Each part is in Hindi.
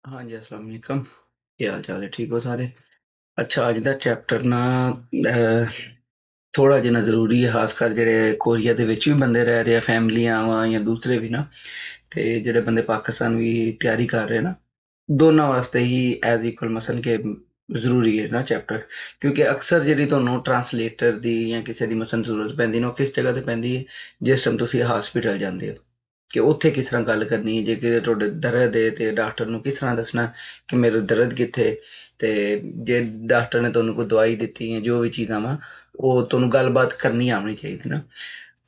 हाँ जी, अस्सलाम वालेकुम। क्या हाल चाल है? ठीक हो सारे? अच्छा, ਅੱਜ ਦਾ ਚੈਪਟਰ ਨਾ ਥੋੜਾ ਜਿਹਾ ਜ਼ਰੂਰੀ ਹੈ, ਖਾਸ ਕਰ ਜਿਹੜੇ ਕੋਰੀਆ ਦੇ ਵਿੱਚ ਵੀ ਬੰਦੇ ਰਹਿ ਰਹੇ ਆ, ਫੈਮਲੀਆਂ ਵਾ ਜਾਂ ਦੂਸਰੇ ਵੀ ਨਾ, ਤੇ ਜਿਹੜੇ ਬੰਦੇ ਪਾਕਿਸਤਾਨ ਵੀ ਤਿਆਰੀ ਕਰ ਰਹੇ ਨਾ, ਦੋਨਾਂ ਵਾਸਤੇ ਹੀ ਐਜ਼ ਇਕੁਅਲ ਮਸਲ ਕਿ ਜ਼ਰੂਰੀ ਹੈ ਨਾ ਚੈਪਟਰ। ਕਿਉਂਕਿ ਅਕਸਰ ਜਿਹੜੀ ਤੁਹਾਨੂੰ ਟਰਾਂਸਲੇਟਰ ਦੀ ਜਾਂ ਕਿਸੇ ਦੀ ਮਸਲ ਜ਼ਰੂਰਤ ਪੈਂਦੀ ਨਾ, ਉਹ ਕਿਸ ਜਗ੍ਹਾ ਤੇ ਪੈਂਦੀ ਹੈ? ਜਿਸ ਟਾਈਮ ਤੁਸੀਂ ਹਸਪੀਟਲ ਜਾਂਦੇ ਹੋ ਕਿ ਉੱਥੇ ਕਿਸ ਤਰ੍ਹਾਂ ਗੱਲ ਕਰਨੀ ਹੈ, ਜੇ ਕਿ ਤੁਹਾਡੇ ਦਰਦ ਹੈ ਤੇ ਡਾਕਟਰ ਨੂੰ ਕਿਸ ਤਰ੍ਹਾਂ ਦੱਸਣਾ ਕਿ ਮੇਰੇ ਦਰਦ ਕਿੱਥੇ। ਤੇ ਜੇ ਡਾਕਟਰ ਨੇ ਤੁਹਾਨੂੰ ਕੋਈ ਦਵਾਈ ਦਿੱਤੀ ਹੈ, ਜੋ ਵੀ ਚੀਜ਼ਾਂ ਵਾ, ਉਹ ਤੁਹਾਨੂੰ ਗੱਲਬਾਤ ਕਰਨੀ ਆਉਣੀ ਚਾਹੀਦੀ ਨਾ।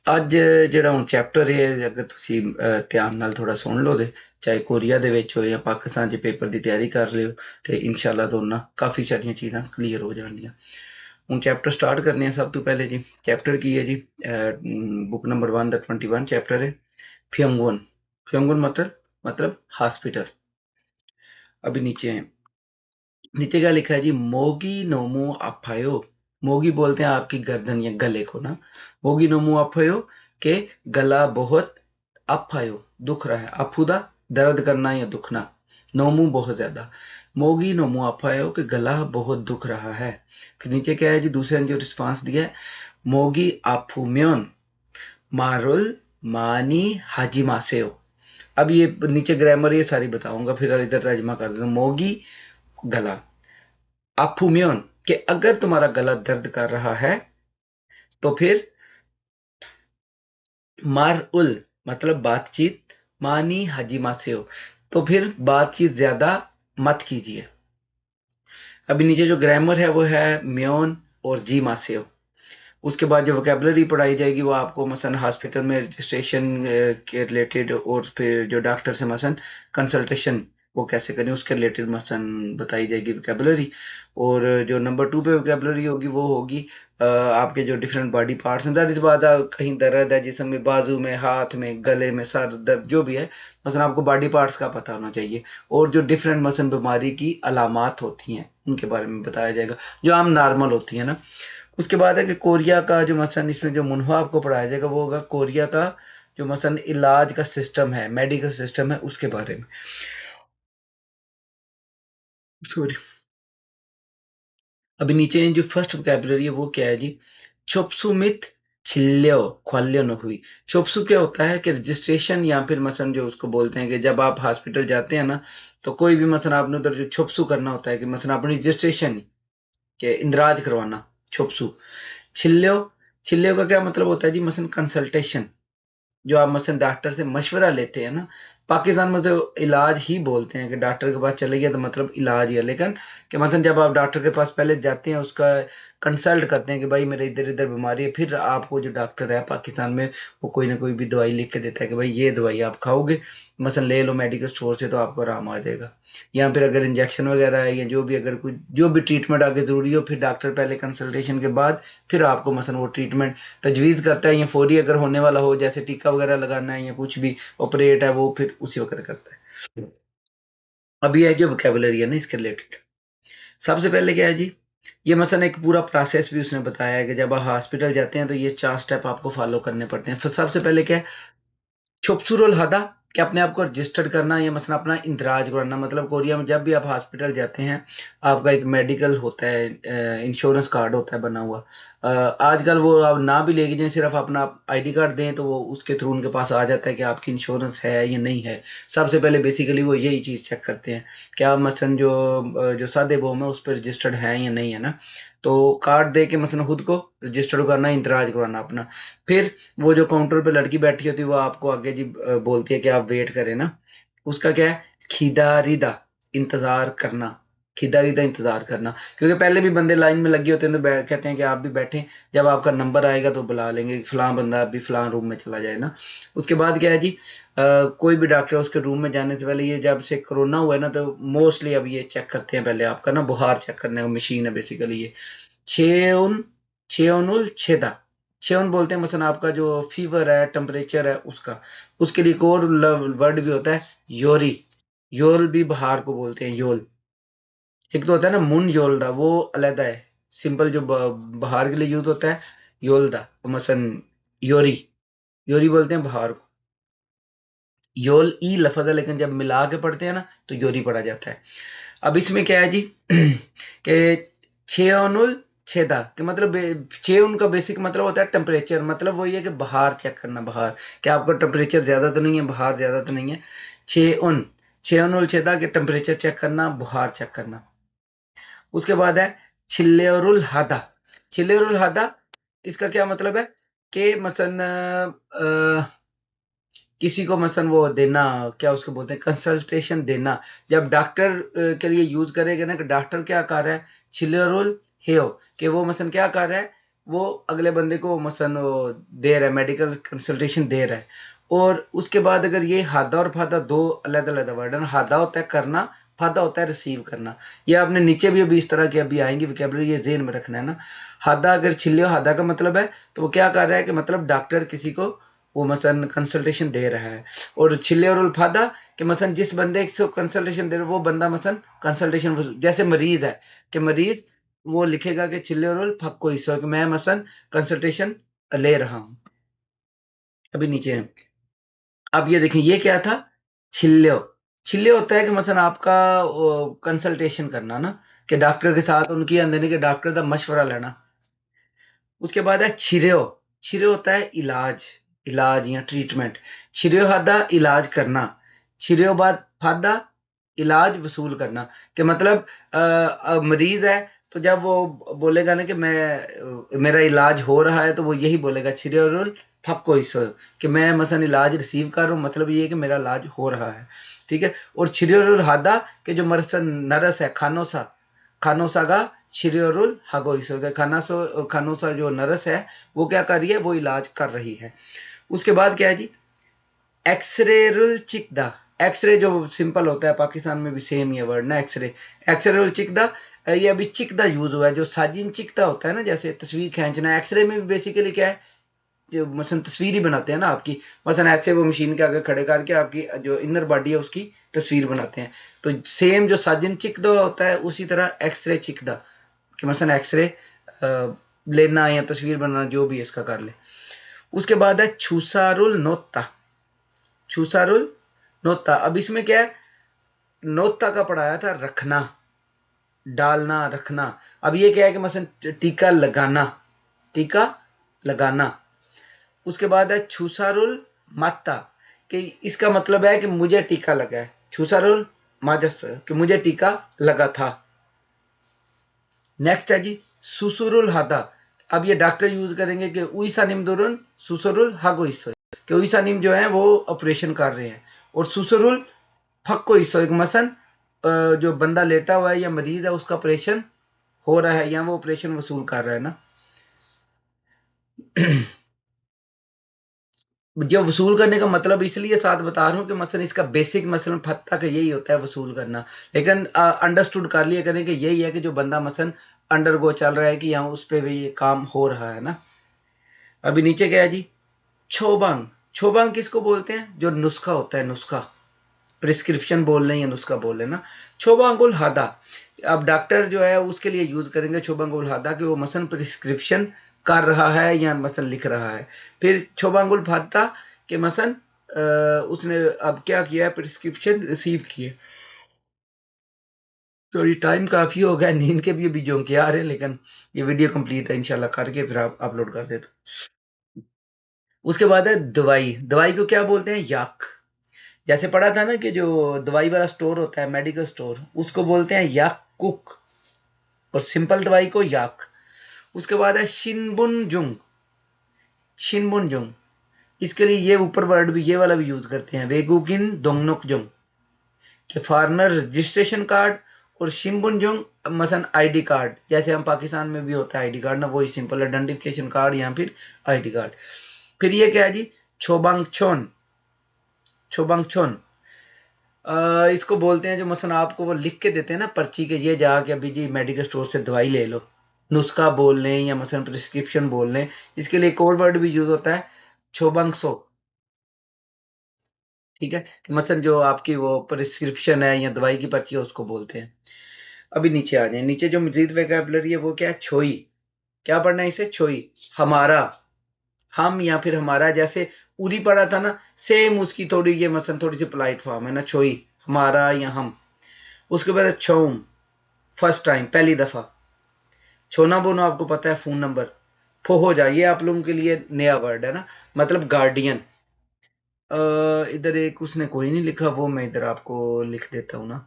ਅੱਜ ਜਿਹੜਾ ਹੁਣ ਚੈਪਟਰ ਹੈ, ਅਗਰ ਤੁਸੀਂ ਧਿਆਨ ਨਾਲ ਥੋੜਾ ਸੁਣ ਲਓ ਤੇ ਚਾਹੇ ਕੋਰੀਆ ਦੇ ਵਿੱਚ ਹੋ ਜਾਂ ਪਾਕਿਸਤਾਨ 'ਚ ਪੇਪਰ ਦੀ ਤਿਆਰੀ ਕਰ ਲਿਓ, ਤੇ ਇਨਸ਼ਾਅੱਲਾ ਤੁਹਾਨੂੰ ਨਾ ਕਾਫੀ ਸਾਰੀਆਂ ਚੀਜ਼ਾਂ ਕਲੀਅਰ ਹੋ ਜਾਣਗੀਆਂ। ਹੁਣ ਚੈਪਟਰ ਸਟਾਰਟ ਕਰਨੇ ਆ। ਸਭ ਤੋਂ ਪਹਿਲੇ ਜੀ ਚੈਪਟਰ ਕੀ ਹੈ ਜੀ? बुक नंबर 1 ਦਾ 21 ਚੈप्टर है फ्योंगवन। फ्योंगवन मतलब हॉस्पिटल। अभी नीचे क्या लिखा है जी? मोगी नोमू अफायो। मोगी बोलते हैं आपकी गर्दन या गले को ना। मोगी नोमू अफायो के गला बहुत अफायो दुख रहा है। अफुदा दर्द करना या दुखना, नोमू बहुत ज्यादा। मोगी नोमू अफायो के गला बहुत दुख रहा है। फिर नीचे क्या है जी? दूसरे ने जो रिस्पांस दिया है, मोगी अफुम्योन मारुल मानी हाजिमासेओ। अब ये नीचे ग्रामर ये सारी बताऊंगा, फिर इधर तर्जमा कर देता हूँ। मोगी गला, अफुम्योन कि अगर तुम्हारा गला दर्द कर रहा है तो फिर मार उल मतलब बातचीत, मानी हाजिमासेओ तो फिर बातचीत ज्यादा मत कीजिए। अभी नीचे जो ग्रामर है वो है म्योन और जी मासेओ। उसके बाद जो वोकेबलरी पढ़ाई जाएगी वो आपको मसलन हॉस्पिटल में रजिस्ट्रेशन के रिलेटेड, और फिर जो डॉक्टर से मसलन कंसल्टेशन वो कैसे करें उसके रिलेटेड मसलन बताई जाएगी वोकेबलरी। और जो नंबर 2 पे वोकेबलरी होगी वो होगी आपके जो डिफरेंट बॉडी पार्ट्स हैं। दैट इज बाद कहीं दर्द है जिसम में, बाजू में, हाथ में, गले में, सर दर्द जो भी है, मसलन आपको बॉडी पार्ट्स का पता होना चाहिए। और जो डिफरेंट मसलन बीमारी की अलामात होती हैं उनके बारे में बताया जाएगा, जो आम नॉर्मल होती है ना। उसके बाद है कि कोरिया का जो मसलन इसमें जो मुनवा आपको पढ़ाया जाएगा वो होगा कोरिया का जो मसलन इलाज का सिस्टम है, मेडिकल सिस्टम है, उसके बारे में। सॉरी। अभी नीचे जो फर्स्ट वोकैबुलरी है वो क्या है जी? चोपसुमित छिल्यो ख्वाल्यो न हुई। चोपसु क्या होता है कि रजिस्ट्रेशन, या फिर मसलन जो उसको बोलते हैं कि जब आप हॉस्पिटल जाते हैं ना, तो कोई भी मसलन आपने उधर जो छोपसू करना होता है कि मसलन अपनी रजिस्ट्रेशन के इंदराज करवाना, छोपसू। छिल्यो, छिल्यो का क्या मतलब होता है जी? मसलन कंसल्टेशन, जो आप मसलन डॉक्टर से मशवरा लेते हैं ना। पाकिस्तान में तो इलाज ही बोलते हैं कि डॉक्टर के पास चले गए तो मतलब इलाज ही है, लेकिन कि मतलब जब आप डॉक्टर के पास पहले जाते हैं, उसका कंसल्ट करते हैं कि भाई मेरे इधर इधर बीमारी है, फिर आपको जो डॉक्टर है पाकिस्तान में वो कोई ना कोई भी दवाई लिख के देता है कि भाई ये दवाई आप खाओगे, मसलन ले लो मेडिकल स्टोर से, तो आपको आराम आ जाएगा। या फिर अगर इंजेक्शन वगैरह है या जो भी, अगर कोई जो भी ट्रीटमेंट आगे ज़रूरी हो, फिर डॉक्टर पहले कंसल्टेशन के बाद फिर आपको मसलन वो ट्रीटमेंट तजवीज़ करता है, या फौरी अगर होने वाला हो, जैसे टीका वगैरह लगाना है या कुछ भी ऑपरेट है, वो फिर उसी वक्त करता है। अब ये है जो वोकेबलरी है ना इसके रिलेटेड। सबसे पहले क्या है जी? ये मसलन एक पूरा प्रोसेस भी उसने बताया है कि जब आप हॉस्पिटल जाते हैं तो ये 4 स्टेप आपको फॉलो करने पड़ते हैं। फिर सबसे पहले क्या है? छुपसुरुल हदा, कि अपने आप को रजिस्टर्ड करना या मसलन अपना इंदराज करना। मतलब कोरिया में जब भी आप हॉस्पिटल जाते हैं, आपका एक मेडिकल होता है, इंश्योरेंस कार्ड होता है बना हुआ। आजकल वो आप ना भी लेके जाएं, सिर्फ अपना आईडी कार्ड दें तो वो उसके थ्रू उनके पास आ जाता है कि आपकी इंश्योरेंस है या नहीं है। सबसे पहले बेसिकली वो यही चीज़ चेक करते हैं कि आप मसलन जो सादे बोम है उस पर रजिस्टर्ड है या नहीं है ना। तो कार्ड दे के मसलन खुद को रजिस्टर्ड करना, इंदराज करवाना अपना। फिर वो जो काउंटर पे लड़की बैठी होती है वो आपको आगे जी बोलती है कि आप वेट करें ना। उसका क्या है? खिदारिदा, इंतजार करना। खिदारिदा इंतजार करना, क्योंकि पहले भी बंदे लाइन में लगे होते हैं तो कहते हैं कि आप भी बैठें, जब आपका नंबर आएगा तो बुला लेंगे फलां बंदा अभी फलां रूम में चला जाए ना। उसके बाद क्या है जी? कोई भी डॉक्टर उसके रूम में जाने से पहले, ये जब से कोरोना हुआ है ना, तो मोस्टली अब ये चेक करते हैं पहले आपका ना बुखार चेक करने का मशीन है बेसिकली ये। छेउन, छेउनुल छेदा, छेउन बोलते हैं मसलन आपका जो फीवर है, टेम्परेचर है उसका। उसके लिए एक और वर्ड भी होता है, योरी। योल भी बहार को बोलते हैं, योल। एक तो होता है ना मुन योलदा, वो अलग है। सिंपल जो बहार के लिए यूज होता है, योलदा, मसलन योरी। योरी बोलते हैं बहार को। योल ई लफज है, लेकिन जब मिला के पढ़ते हैं ना तो योरी पढ़ा जाता है। अब इसमें क्या है जी कि छेनुल छेदा के मतलब छे उनका बेसिक मतलब होता है टेम्परेचर, मतलब वही है कि बाहर चेक करना, बाहर कि आपका टेम्परेचर ज़्यादा तो नहीं है, बाहर ज़्यादा तो नहीं है। छे उन छेदा के टेम्परेचर चेक करना, बुखार चेक करना। उसके बाद है छिल्लेरुल हादा। छिल्लेरुल हादा इसका क्या मतलब है कि मसन किसी को मसन वो देना, क्या उसको बोलते हैं, कंसल्टेशन देना। जब डॉक्टर के लिए यूज करेगा ना कि डॉक्टर क्या कर रहा है, छिल्लेरुल हेयो कि वो मसन क्या कर रहा है, वो अगले बंदे को मसन वो दे रहा है, मेडिकल कंसल्टेशन दे रहा है। और उसके बाद अगर ये हादा और फादा दो अलग अलग वर्ड है, हादा होता है करना, फादा होता है रिसीव करना। ये आपने नीचे भी अभी इस तरह की अभी आएंगी विकेबलरी, ये जेहन में रखना है ना। हादा अगर छिल्लियो हादा का मतलब है तो वो क्या कर रहा है कि मतलब डॉक्टर किसी को वो मसन कंसल्टेशन दे रहा है। और छिल्ले और उल्फादा कि मसन जिस बंदे को कंसल्टेशन दे रहा है वो बंदा मसन कंसल्टेशन, जैसे मरीज है कि मरीज वो लिखेगा कि छिल्ले और उल फक को हिस्सा कि मैं मसन कंसल्टेशन ले रहा हूँ। अभी नीचे है। अब ये देखें, ये क्या था, छिल्ल्यो। छिल्ल्यो होता है कि मसन आपका कंसल्टेशन करना ना, कि डॉक्टर के साथ उनकी अंदर के डॉक्टर का मशवरा लेना। उसके बाद है छिर्यो। छिर्यो होता है इलाज, इलाज या ट्रीटमेंट। छिर्यो हादा इलाज करना, छिर्यो बाद फादा इलाज वसूल करना। कि मतलब मरीज है तो जब वो बोलेगा ना कि मैं मेरा इलाज हो रहा है तो वो यही बोलेगा छिर्योरुल फक्को इसो, कि मैं मसन इलाज रिसीव कर रहा हूँ, मतलब ये है कि मेरा इलाज हो रहा है। ठीक है। और छिर्योरुल हादा के जो मरसन नरस है खानोसा, खानोसा का शिरियरुल हगोइस हो गया, खानोसा जो नर्स है वो क्या कर रही है, वो इलाज कर रही है। उसके बाद क्या है जी, एक्सरेरुल चिकदा। एक्सरे जो सिंपल होता है, पाकिस्तान में भी सेम ये वर्ड ना, एक्सरे। एक्सरेरुल चिकदा, ये अभी चिकदा यूज हुआ है, जो साजिन चिकदा होता है ना, जैसे तस्वीर खींचना। एक्सरे में भी बेसिकली क्या है, जो मसलन तस्वीर ही बनाते हैं ना आपकी, मसलन ऐसे वो मशीन के आगे खड़े करके आपकी जो इनर बॉडी है उसकी तस्वीर बनाते हैं। तो सेम जो साजिन चिकदा होता है उसी तरह एक्सरे चिकदा, कि मसलन एक्सरे लेना या तस्वीर बनाना जो भी इसका कर ले। उसके बाद है छूसारुल नोता। छूसारुल नोता, अब इसमें क्या है, नोता का पढ़ाया था रखना, डालना, रखना। अब ये क्या है कि मसलन टीका लगाना, टीका लगाना। उसके बाद है छूसारुल माता, कि इसका मतलब है कि मुझे टीका लगा है। छूसारुल माजस, कि मुझे टीका लगा था। नेक्स्ट है जी सुसुरुल हादा। अब ये डॉक्टर यूज करेंगे कि उईसा निमदुरुन सुसुरुल हागो हिस्सो, कि उईसा निम जो है वो ऑपरेशन कर रहे हैं। और सुसुरुल फक्को हिस्सो, एक मसन जो बंदा लेटा हुआ है या मरीज है उसका ऑपरेशन हो रहा है या वो ऑपरेशन वसूल कर रहा है ना। जो वसूल करने का मतलब इसलिए साथ बता रहा हूँ कि मसलन इसका बेसिक मसलन फत्ता का यही होता है, वसूल करना। लेकिन अंडरस्टूड कर लिया करें कि यही है कि जो बंदा मसलन अंडरगो चल रहा है कि यहाँ उस पर भी ये काम हो रहा है ना। अभी नीचे क्या है जी, छोबांग। छोबांग किसको बोलते हैं, जो नुस्खा होता है, नुस्खा, प्रिस्क्रिप्शन बोल रहे हैं या नुस्खा बोल रहे हैं ना। छोबांगुल हादा, अब डॉक्टर जो है उसके लिए यूज करेंगे छोबांगुल हादा, कि वो मसन प्रिस्क्रिप्शन कर रहा है या मसन लिख रहा है। फिर छोबांगुल फादा के मसन उसने अब क्या किया है, प्रिस्क्रिप्शन रिसीव किए। तो ये टाइम काफ़ी हो गया, नींद के भी अभी झोंके आ रहे हैं, लेकिन ये वीडियो कंप्लीट है इंशाल्लाह करके फिर आप अपलोड कर देते। उसके बाद है दवाई। दवाई को क्या बोलते हैं, याक। जैसे पढ़ा था ना कि जो दवाई वाला स्टोर होता है, मेडिकल स्टोर, उसको बोलते हैं याक कुक, और सिंपल दवाई को याक। उसके बाद है शिनबुनजुंग। शिनबुनजुंग, इसके लिए ये ऊपर वर्ड भी, ये वाला भी यूज करते हैं, वेगुगिन दोंगनोकजुंग, कि फॉरनर रजिस्ट्रेशन कार्ड। और शिम्बुनजुंग मसन आईडी कार्ड, जैसे हम पाकिस्तान में भी होता है आईडी कार्ड ना, वही सिंपल आइडेंटिफिकेशन कार्ड या फिर आईडी कार्ड। फिर ये क्या है जी, छोबांगछोन। छोबांगछोन इसको बोलते हैं जो मसन आपको वो लिख के देते हैं ना पर्ची के, ये जाके अभी जी मेडिकल स्टोर से दवाई ले लो, नुस्खा बोल लें या मसन प्रिस्क्रिप्शन बोल लें। इसके लिए कोड वर्ड भी यूज होता है छोबंगसो। ठीक है, कि मसन जो आपकी वो प्रिस्क्रिप्शन है या दवाई की पर्ची है उसको बोलते हैं। अभी नीचे आ जाए, नीचे जो मजीद वोकैबुलरी है वो क्या है, छोई। क्या पढ़ना है इसे, छोई, हमारा, हम या फिर हमारा। जैसे उरी पढ़ा था ना, सेम उसकी थोड़ी ये मसलन थोड़ी सी पोलाइट फॉर्म है ना, छोई हमारा या हम। उसके बाद छोम, फर्स्ट टाइम पहली दफा। छोना बोनो आपको पता है फोन नंबर। फो जा, ये आप लोगों के लिए नया वर्ड है ना, मतलब गार्डियन। इधर एक उसने कोई नहीं लिखा, वो मैं इधर आपको लिख देता हूँ ना,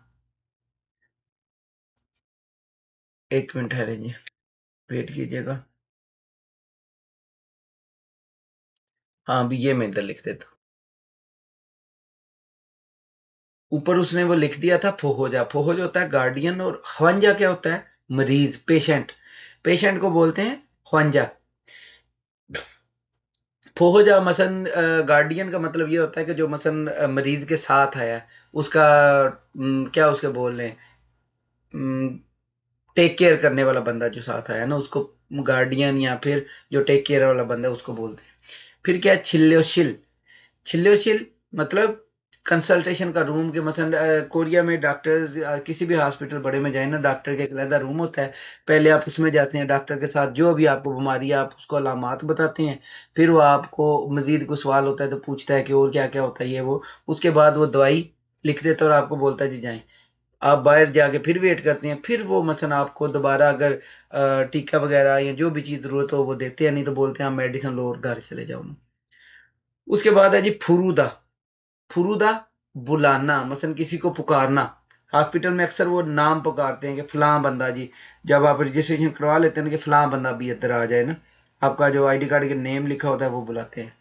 एक मिनट ठहरेंगे, वेट कीजिएगा। हाँ अभी ये मैं इधर लिख देता हूँ। ऊपर उसने वो लिख दिया था फोहोजा। फोहोजा होता है गार्डियन, और ख्वांजा क्या होता है? मरीज, पेशेंट। पेशेंट को बोलते हैं ख्वांजा। फोहोजा मसन गार्डियन का मतलब ये होता है कि जो मसन मरीज के साथ आया है, उसका क्या उसके बोल रहे हैं, टेक केयर करने वाला बंदा जो साथ आया ना, उसको गार्डियन, या फिर जो टेक केयर वाला बंदा है उसको बोलते हैं। फिर क्या है? छिल्योशिल। छिल्योशिल मतलब कंसल्टेशन का रूम के मसलन कोरिया में डॉक्टर्स किसी भी हॉस्पिटल बड़े में जाए ना, डॉक्टर का एक अलग रूम होता है। पहले आप उसमें जाते हैं, डॉक्टर के साथ जो भी आपको बीमारी है आप उसको अलामात बताते हैं। फिर वो आपको मजीद कुछ सवाल होता है तो पूछता है कि और क्या क्या होता है ये वो। उसके बाद वो दवाई लिख देता है और आपको बोलता है जी जाएं। आप बाहर जाके फिर वेट करते हैं, फिर वो मसलन आपको दोबारा अगर टीका वगैरह या जो भी चीज़ ज़रूरत हो वो देते हैं, नहीं तो बोलते हैं आप मेडिसिन लो और घर चले जाओ। उसके बाद है जी फुरूदा। फुरूदा बुलाना, मसलन किसी को पुकारना। हॉस्पिटल में अक्सर वो नाम पुकारते हैं कि फलां बंदा जी, जब आप रजिस्ट्रेशन करवा लेते हैं ना कि फलां बंदा भी इधर आ जाए ना, आपका जो आईडी कार्ड के नेम लिखा होता है वो बुलाते हैं।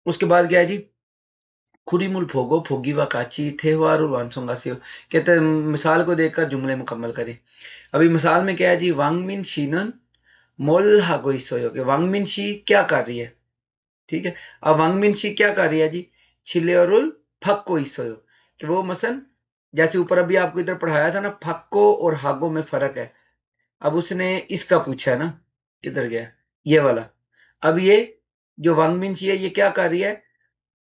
उसके बाद क्या है जी? खुरीमुल फोगो फोगी व काची थे वानसोंगासियो। कहते हैं मिसाल को देखकर जुमले मुकम्मल करें। अभी मिसाल में क्या है जी? वांगमिन शीनन मोल हागोइसोयो, कि वांगमिन शी क्या कर रही है, ठीक है। अब वांगमिन शी क्या कर रही है जी? छिलेरुल फक्को इसोयो, कि वो मसन जैसे ऊपर अभी आपको इधर पढ़ाया था ना, फक्को और हागो में फर्क है। अब उसने इसका पूछा है ना, किधर गया ये वाला। अब ये जो वांगमिन शी है ये क्या कर रही है?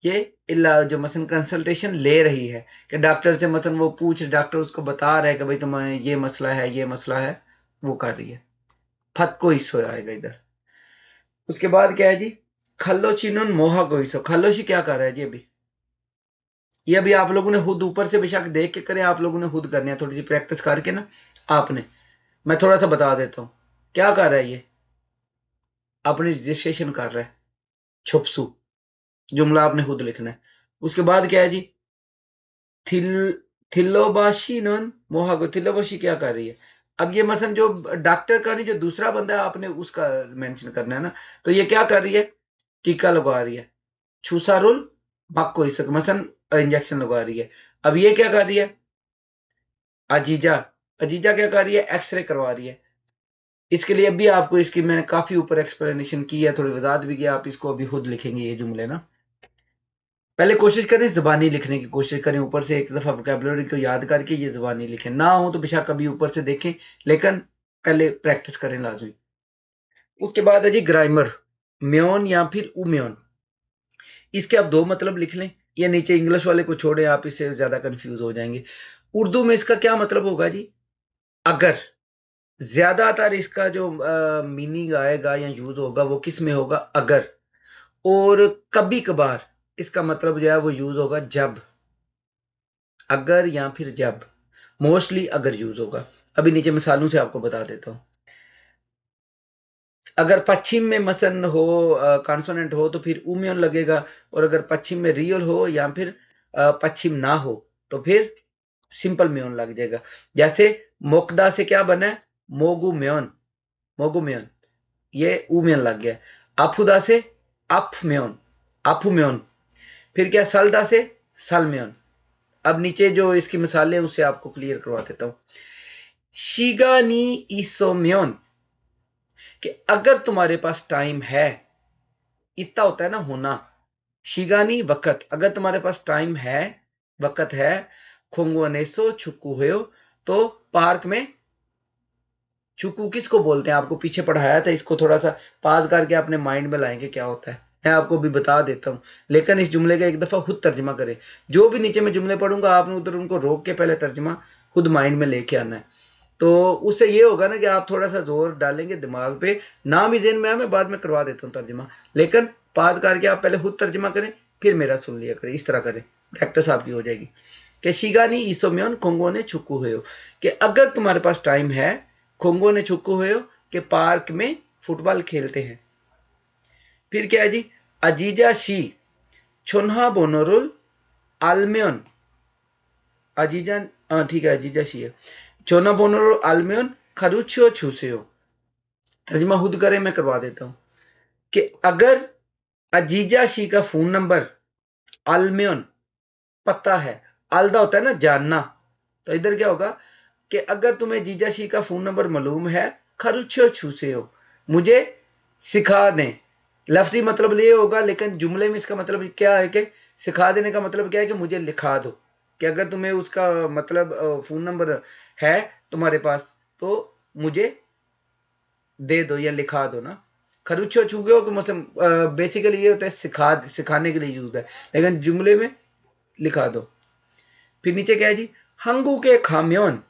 ये इला जो मसन कंसल्टेशन ले रही है, कि डॉक्टर से मसन वो पूछ, डॉक्टर उसको बता रहा है कि भाई तुम्हें ये मसला है, ये मसला है, वो कर रही है। फक्को इसो आएगा इधर। उसके बाद क्या है जी? खल्लोचिनुन मोहा गोइसो। खल्लोशी क्या कर रहा है जी अभी? ये अभी आप लोगों ने खुद ऊपर से बेशक देख के करें, आप लोगों ने खुद करनी है थोड़ी सी प्रैक्टिस करके ना। आपने, मैं थोड़ा सा बता देता हूँ क्या कर रहा है ये। अपनी रजिस्ट्रेशन कर रहा है, छुपसू। जुमला आपने खुद लिखना है। उसके बाद क्या है जी? Thiel थिल्लोबाशी none मोहागो। थिल्लोबाशी क्या कर रही है? अब ये मसन जो डॉक्टर का नहीं, जो दूसरा बंदा है आपने उसका मेंशन करना है ना। तो ये क्या कर रही है? टीका लगवा रही है। छूसारुल मक्को इस मसन इंजेक्शन लगवा रही है। अब ये क्या कर रही है? अजीजा। अजीजा क्या कर रही है? एक्सरे करवा रही है। इसके लिए अभी आपको इसकी मैंने काफी ऊपर एक्सप्लेनेशन की है, थोड़ी वजाहत भी की, आप इसको अभी खुद लिखेंगे ये जुमले ना। पहले कोशिश करें जबानी लिखने की कोशिश करें, ऊपर से एक दफा वोकैबुलरी को याद करके ये जबानी लिखें, ना हो तो बेशक कभी ऊपर से देखें, लेकिन पहले प्रैक्टिस करें लाजमी। उसके बाद है जी ग्रामर। म्योन या फिर उम्योन, इसके आप दो मतलब लिख लें, या नीचे इंग्लिश वाले को छोड़ें, आप इससे ज्यादा कंफ्यूज हो जाएंगे। उर्दू में इसका क्या मतलब होगा जी? अगर। ज्यादातर इसका जो मीनिंग आएगा या यूज होगा वो किस में होगा? अगर। और कभी कभार इसका मतलब जो है वो यूज होगा जब। अगर या फिर जब, मोस्टली अगर यूज होगा। अभी नीचे मिसालों से आपको बता देता हूं। अगर पश्चिम में मसन हो, कॉन्सोनेंट हो, तो फिर उम्यन लगेगा। और अगर पश्चिम में रियल हो या फिर पश्चिम ना हो तो फिर सिंपल म्योन लग जाएगा। जैसे मोकदा से क्या बना है? मोगू म्योन। मोगू म्योन, ये उम्यन लग गया। आफुदा से अफ म्योन, आफू म्योन। फिर क्या? सलदा से सल म्योन। अब नीचे जो इसकी मिसालें हैं उससे आपको क्लियर करवा देता हूं। शिगानी इसोम्योन, कि अगर तुम्हारे पास टाइम है, इतना होता है ना होना। शिगानी वक़्त, अगर तुम्हारे पास टाइम है, वक़्त है। खोंगोनेसो छुकू हो, तो पार्क में। छुकू किसको बोलते हैं? आपको पीछे पढ़ाया था, इसको थोड़ा सा पास करके अपने माइंड में लाएंगे क्या होता है। मैं आपको भी बता देता हूँ, लेकिन इस जुमले का एक दफ़ा खुद तर्जमा करें। जो भी नीचे मैं जुमले पढ़ूंगा आपने उधर उनको रोक के पहले तर्जमा खुद माइंड में लेके आना है। तो उससे ये होगा ना कि आप थोड़ा सा जोर डालेंगे दिमाग पे, ना भी दिन में मैं बाद में करवा देता हूँ तर्जमा, लेकिन बात करके आप पहले खुद तर्जमा करें, फिर मेरा सुन लिया करें, इस तरह करें, प्रैक्टिस आपकी हो जाएगी। कि शिगानी ईसोम्योन खोंगो ने छुक्कू हुए हो, कि अगर तुम्हारे पास टाइम है, खोंगो ने छुक्कू हुए हो, कि पार्क में फुटबॉल खेलते हैं। फिर क्या है जी, अजीजा शी छोन्हा बोनोरुल आलम्योन, अजीजा, हाँ ठीक है, अजीजा शी है, छोना बोनोरुल आलम्योन खरुचियो छूसे हो। तर्जमा खुद करें, मैं करवा देता हूँ। कि अगर अजीजा शी का फोन नंबर आलम्योन पता है, आलदा होता है ना जानना, तो इधर क्या होगा कि अगर तुम्हें जीजा शी का फोन नंबर मालूम है, खरुचो छूसे हो, मुझे सिखा दें। लफ्जी मतलब ये होगा, लेकिन जुमले में इसका मतलब क्या है कि सिखा देने का मतलब क्या है कि मुझे लिखा दो, कि अगर तुम्हें उसका मतलब फोन नंबर है तुम्हारे पास, तो मुझे दे दो या लिखा दो ना। खरुचो छूगे हो कि मतलब बेसिकली ये होता है सिखाने के लिए यूज है, लेकिन जुमले में लिखा दो। फिर नीचे क्या है जी, हंगू के खाम्योन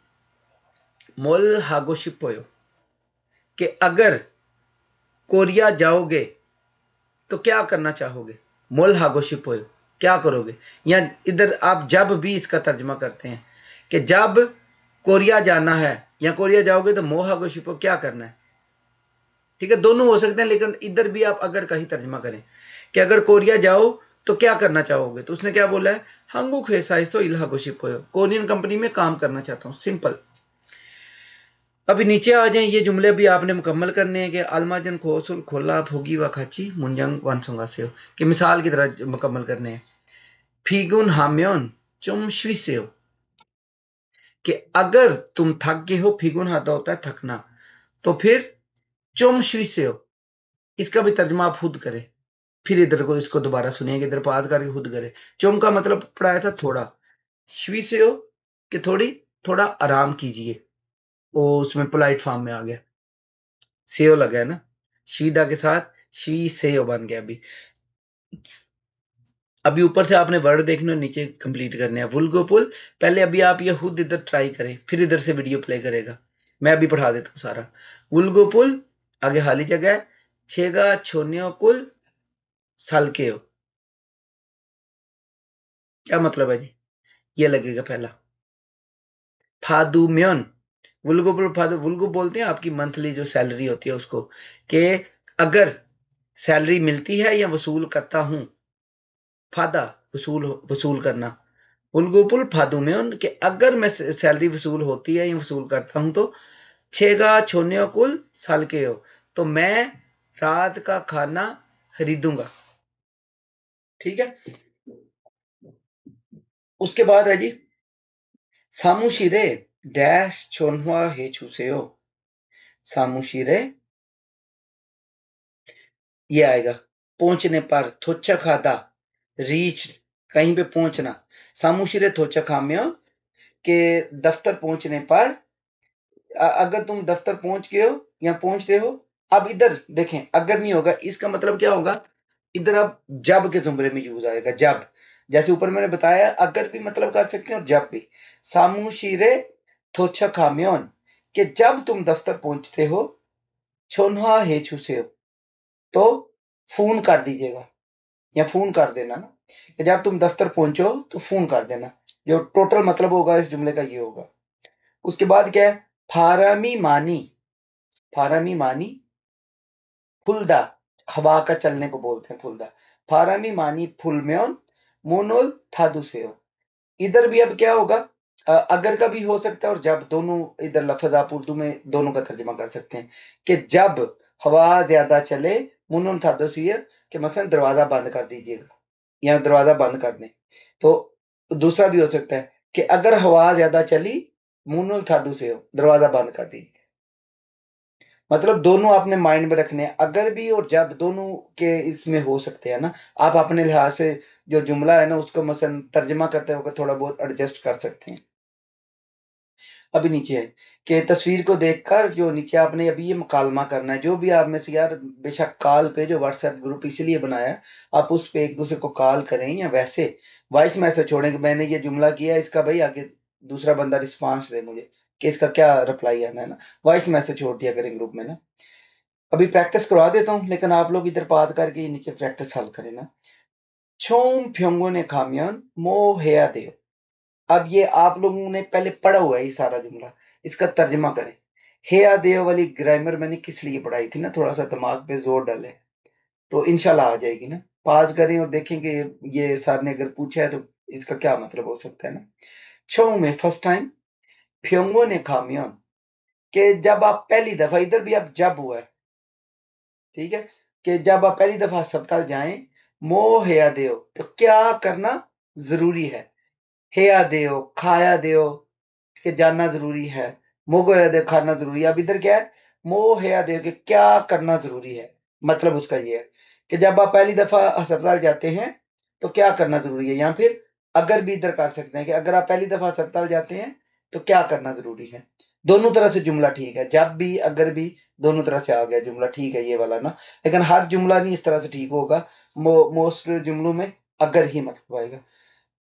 मोल हागोशिपोयो, कि अगर कोरिया जाओगे तो क्या करना चाहोगे। मोल हागोशिपोयो, क्या करोगे, या इधर आप जब भी इसका तर्जमा करते हैं कि जब कोरिया जाना है या कोरिया जाओगे तो मोह हागोशिपो क्या करना है। ठीक है, दोनों हो सकते हैं, लेकिन इधर भी आप अगर का ही तर्जमा करें कि अगर कोरिया जाओ तो क्या करना चाहोगे, तो उसने क्या बोला है, हंगू खेसाइसो इल हागोशिपोयो, कोरियन कंपनी में काम करना चाहता हूँ, सिंपल। अभी नीचे आ जाए, ये जुमले भी आपने मुकम्मल करने हैं कि आलमाजन खोसुल खोला भोगी व खाची मुंजंग वानसुंगा से हो, कि मिसाल की तरह मुकम्मल करने हैं। फीगुन हाम्योन चुम श्वी से हो, कि अगर तुम थक गए हो, फीगुन हाथा होता है थकना, तो फिर चुम श्वी से हो, इसका भी तर्जमा आप खुद करें। फिर इधर को इसको दोबारा सुनिएगा, इधर पास करके खुद करें। चुम का मतलब पढ़ाया था थोड़ा, श्वी से हो कि थोड़ी, थोड़ा आराम कीजिए, वो उसमें पोलाइट फॉर्म में आ गया, सेओ लगा है ना, शीदा के साथ शी सेओ बन गया। अभी ऊपर से आपने वर्ड देखने और नीचे कंप्लीट करने हैं। वुल्गोपुल, पहले अभी आप ये खुद इधर ट्राई करें, फिर इधर से वीडियो प्ले करेगा, मैं अभी पढ़ा देता हूँ सारा। वुल्गोपुल, आगे खाली जगह है, छेगा छोन्यो कुल साल के हो, क्या मतलब है जी, ये लगेगा पहला। फादुम्योन, वुल्गोपुल फादु, वुल्गो बोलते हैं आपकी मंथली जो सैलरी होती है उसको, कि अगर सैलरी मिलती है या वसूल करता हूं, फादा वसूल, वसूल करना, उलगुपुल फादू में उन, कि अगर मैं सैलरी वसूल होती है या वसूल करता हूं, तो छेगा छोन्यो कुल साल के हो, तो मैं रात का खाना खरीदूंगा। ठीक है, उसके बाद है जी, सामुशिरे डैश छोनवा हे छूसे हो, सामुशिरे ये आएगा, पहुंचने पर, थोचा खाता, रीच, कहीं पे पहुंचना, सामुशिरे थोचा खाम्यो, के दफ्तर पहुंचने पर, अगर तुम दफ्तर पहुंच गए हो या पहुंचते हो। अब इधर देखें, अगर नहीं होगा, इसका मतलब क्या होगा, इधर अब जब के जुमले में यूज आएगा, जब, जैसे ऊपर मैंने बताया, अगर भी मतलब कर सकते हैं और जब भी। सामूशीरे थोच्छा खाम्योन, कि जब तुम दफ्तर पहुंचते हो, छोन्हा हेचू से हो, तो फोन कर दीजिएगा, या फोन कर देना ना, कि जब तुम दफ्तर पहुंचो तो फोन कर देना, जो टोटल मतलब होगा इस जुमले का ये होगा। उसके बाद क्या है, फारामी मानी, फारामी मानी फुलदा, हवा का चलने को बोलते हैं फुलदा, फारामी मानी फुलम्योन मोनोल थादुसेओ। इधर भी अब क्या होगा, अगर का भी हो सकता है और जब, दोनों इधर लफ्ज आप उर्दू में दोनों का तर्जुमा कर सकते हैं, कि जब हवा ज्यादा चले, मुनोन थादुसेओ, कि मसलन दरवाजा बंद कर दीजिएगा या दरवाजा बंद कर दें। तो दूसरा भी हो सकता है कि अगर हवा ज्यादा चली, मुनोल थादुसेओ, दरवाजा बंद कर दीजिए। मतलब दोनों आपने माइंड में रखने हैं, अगर भी और जब दोनों के इसमें हो सकते हैं ना। आप अपने लिहाज से जो जुमला है ना उसको मसलन तर्जमा करते वक्त थोड़ा बहुत एडजस्ट कर सकते हैं। अभी नीचे है कि तस्वीर को देखकर, जो नीचे आपने अभी ये मुकालमा करना है, जो भी आप में से यार बेशक कॉल पे, जो व्हाट्सएप ग्रुप इसलिए बनाया है, आप उस पे एक दूसरे को कॉल करें या वैसे वॉइस मैसेज छोड़ें कि मैंने ये जुमला किया, इसका भाई आगे दूसरा बंदा रिस्पांस दे मुझे, कि इसका क्या रिप्लाई आना है ना, वॉइस मैसेज छोड़ दिया करें ग्रुप में ना। अभी प्रैक्टिस करवा देता हूँ, लेकिन आप लोग इधर बात करके नीचे प्रैक्टिस हल करें ना। छोम फ्योंगो ने खामियन मो हेया दे। अब ये आप लोगों ने पहले पढ़ा हुआ है ये सारा जुमला, इसका तर्जमा करें। हेया देव वाली ग्रामर मैंने किस लिए पढ़ाई थी ना, थोड़ा सा दिमाग पे जोर डालें तो इंशाल्लाह आ जाएगी ना। पास करें और देखेंगे ये सर ने अगर पूछा है तो इसका क्या मतलब हो सकता है ना। छो में फर्स्ट टाइम, फ्योंगो ने खामियन, कि जब आप पहली दफा, इधर भी अब जब हुआ है, ठीक है, कि जब आप पहली दफा अस्पताल जाएं, मोह हेया देओ, तो क्या करना जरूरी है। हेया देओ खाया देओ, कि जानना जरूरी है। मोगो हेया देओ खाना जरूरी है। अब इधर क्या है, मोह हेया देओ कि क्या करना जरूरी है। मतलब उसका ये है कि जब आप पहली दफा अस्पताल जाते हैं तो क्या करना जरूरी है, या फिर अगर भी इधर कर सकते हैं कि अगर आप पहली दफा अस्पताल जाते हैं तो क्या करना जरूरी है। दोनों तरह से जुमला ठीक है, जब भी अगर भी दोनों तरह से आ गया जुमला ठीक है ये वाला ना। लेकिन हर जुमला नहीं इस तरह से ठीक होगा। मोस्ट जुमलों में अगर ही मतलब आएगा।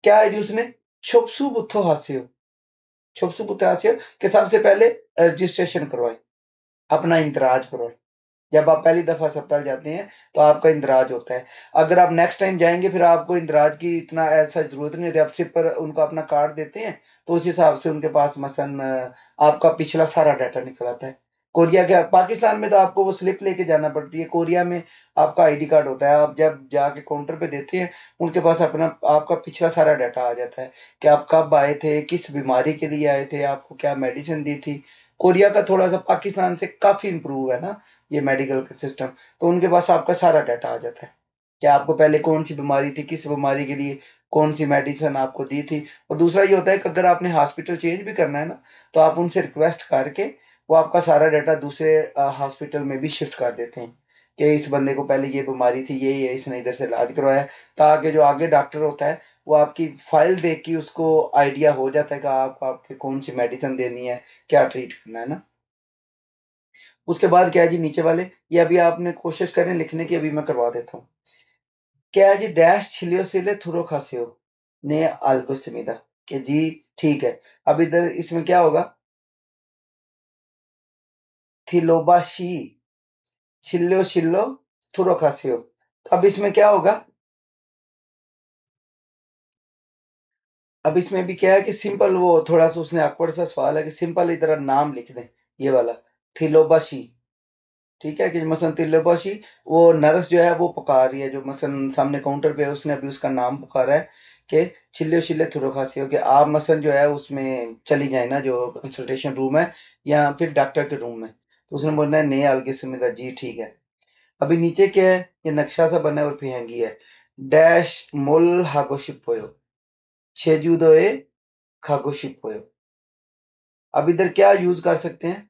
क्या है जी उसने, छुपसू बुत्थो हास्यो, छुपसू बुत्थो हास्यो कि सबसे पहले रजिस्ट्रेशन करवाए, अपना इंतराज करवाए। जब आप पहली दफा अस्पताल जाते हैं तो आपका इंदराज होता है। अगर आप नेक्स्ट टाइम जाएंगे फिर आपको इंदराज की इतना ऐसा जरूरत नहीं होती, आप सिर्फ पर उनको अपना कार्ड देते हैं तो उस हिसाब से उनके पास मसलन आपका पिछला सारा डाटा निकल आता है। कोरिया के पाकिस्तान में तो आपको वो स्लिप लेके जाना पड़ती है, कोरिया में आपका आईडी कार्ड होता है। आप जब जाके काउंटर पे देते हैं उनके पास अपना आपका पिछला सारा डाटा आ जाता है कि आप कब आए थे, किस बीमारी के लिए आए थे, आपको क्या मेडिसिन दी थी। कोरिया का थोड़ा सा पाकिस्तान से काफी इम्प्रूव है ना ये मेडिकल का सिस्टम। तो उनके पास आपका सारा डाटा आ जाता है कि आपको पहले कौन सी बीमारी थी, किस बीमारी के लिए कौन सी मेडिसिन आपको दी थी। और दूसरा ये होता है कि अगर आपने हॉस्पिटल चेंज भी करना है ना तो आप उनसे रिक्वेस्ट करके वो आपका सारा डाटा दूसरे हॉस्पिटल में भी शिफ्ट कर देते हैं कि इस बंदे को पहले ये बीमारी थी, ये इसने इधर से इलाज करवाया, ताकि जो आगे डॉक्टर होता है वो आपकी फाइल देख के उसको आइडिया हो जाता है कि आपको आपके कौन सी मेडिसिन देनी है, क्या ट्रीट करना है ना। उसके बाद क्या है जी नीचे वाले, ये अभी आपने कोशिश करें लिखने की, अभी मैं करवा देता हूँ। क्या है जी, डैश छिलियो सिले थुरो खासियो ने आलगो सिमिदा, कि जी ठीक है। अब इधर इसमें क्या होगा, थिलोबाशी छिल्लो छिल्लो थुरो खासियो। तो अब इसमें क्या होगा, अब इसमें भी क्या है कि सिंपल, वो थोड़ा सा उसने awkward सा सवाल है कि सिंपल इधर नाम लिख दें, ये वाला थिलोबाशी। ठीक है कि मसलन तिल्लबाशी, वो नर्स जो है वो पुकार रही है, जो मसलन सामने काउंटर पे है उसने अभी उसका नाम पुकारा है कि छिल्ले छिल्ले थुरो खांसी हो, कि आप मसलन जो है उसमें चली जाए ना जो कंसल्टेशन रूम है या फिर डॉक्टर के रूम में। तो उसने बोलना है नए अलगे सुमिता जी ठीक है। अभी नीचे क्या है, ये नक्शा सा बना है और फिहंगी है। डैश मोल हागोशिपोयो छेजूदोए खागोशिपोयो। अब इधर क्या यूज कर सकते हैं,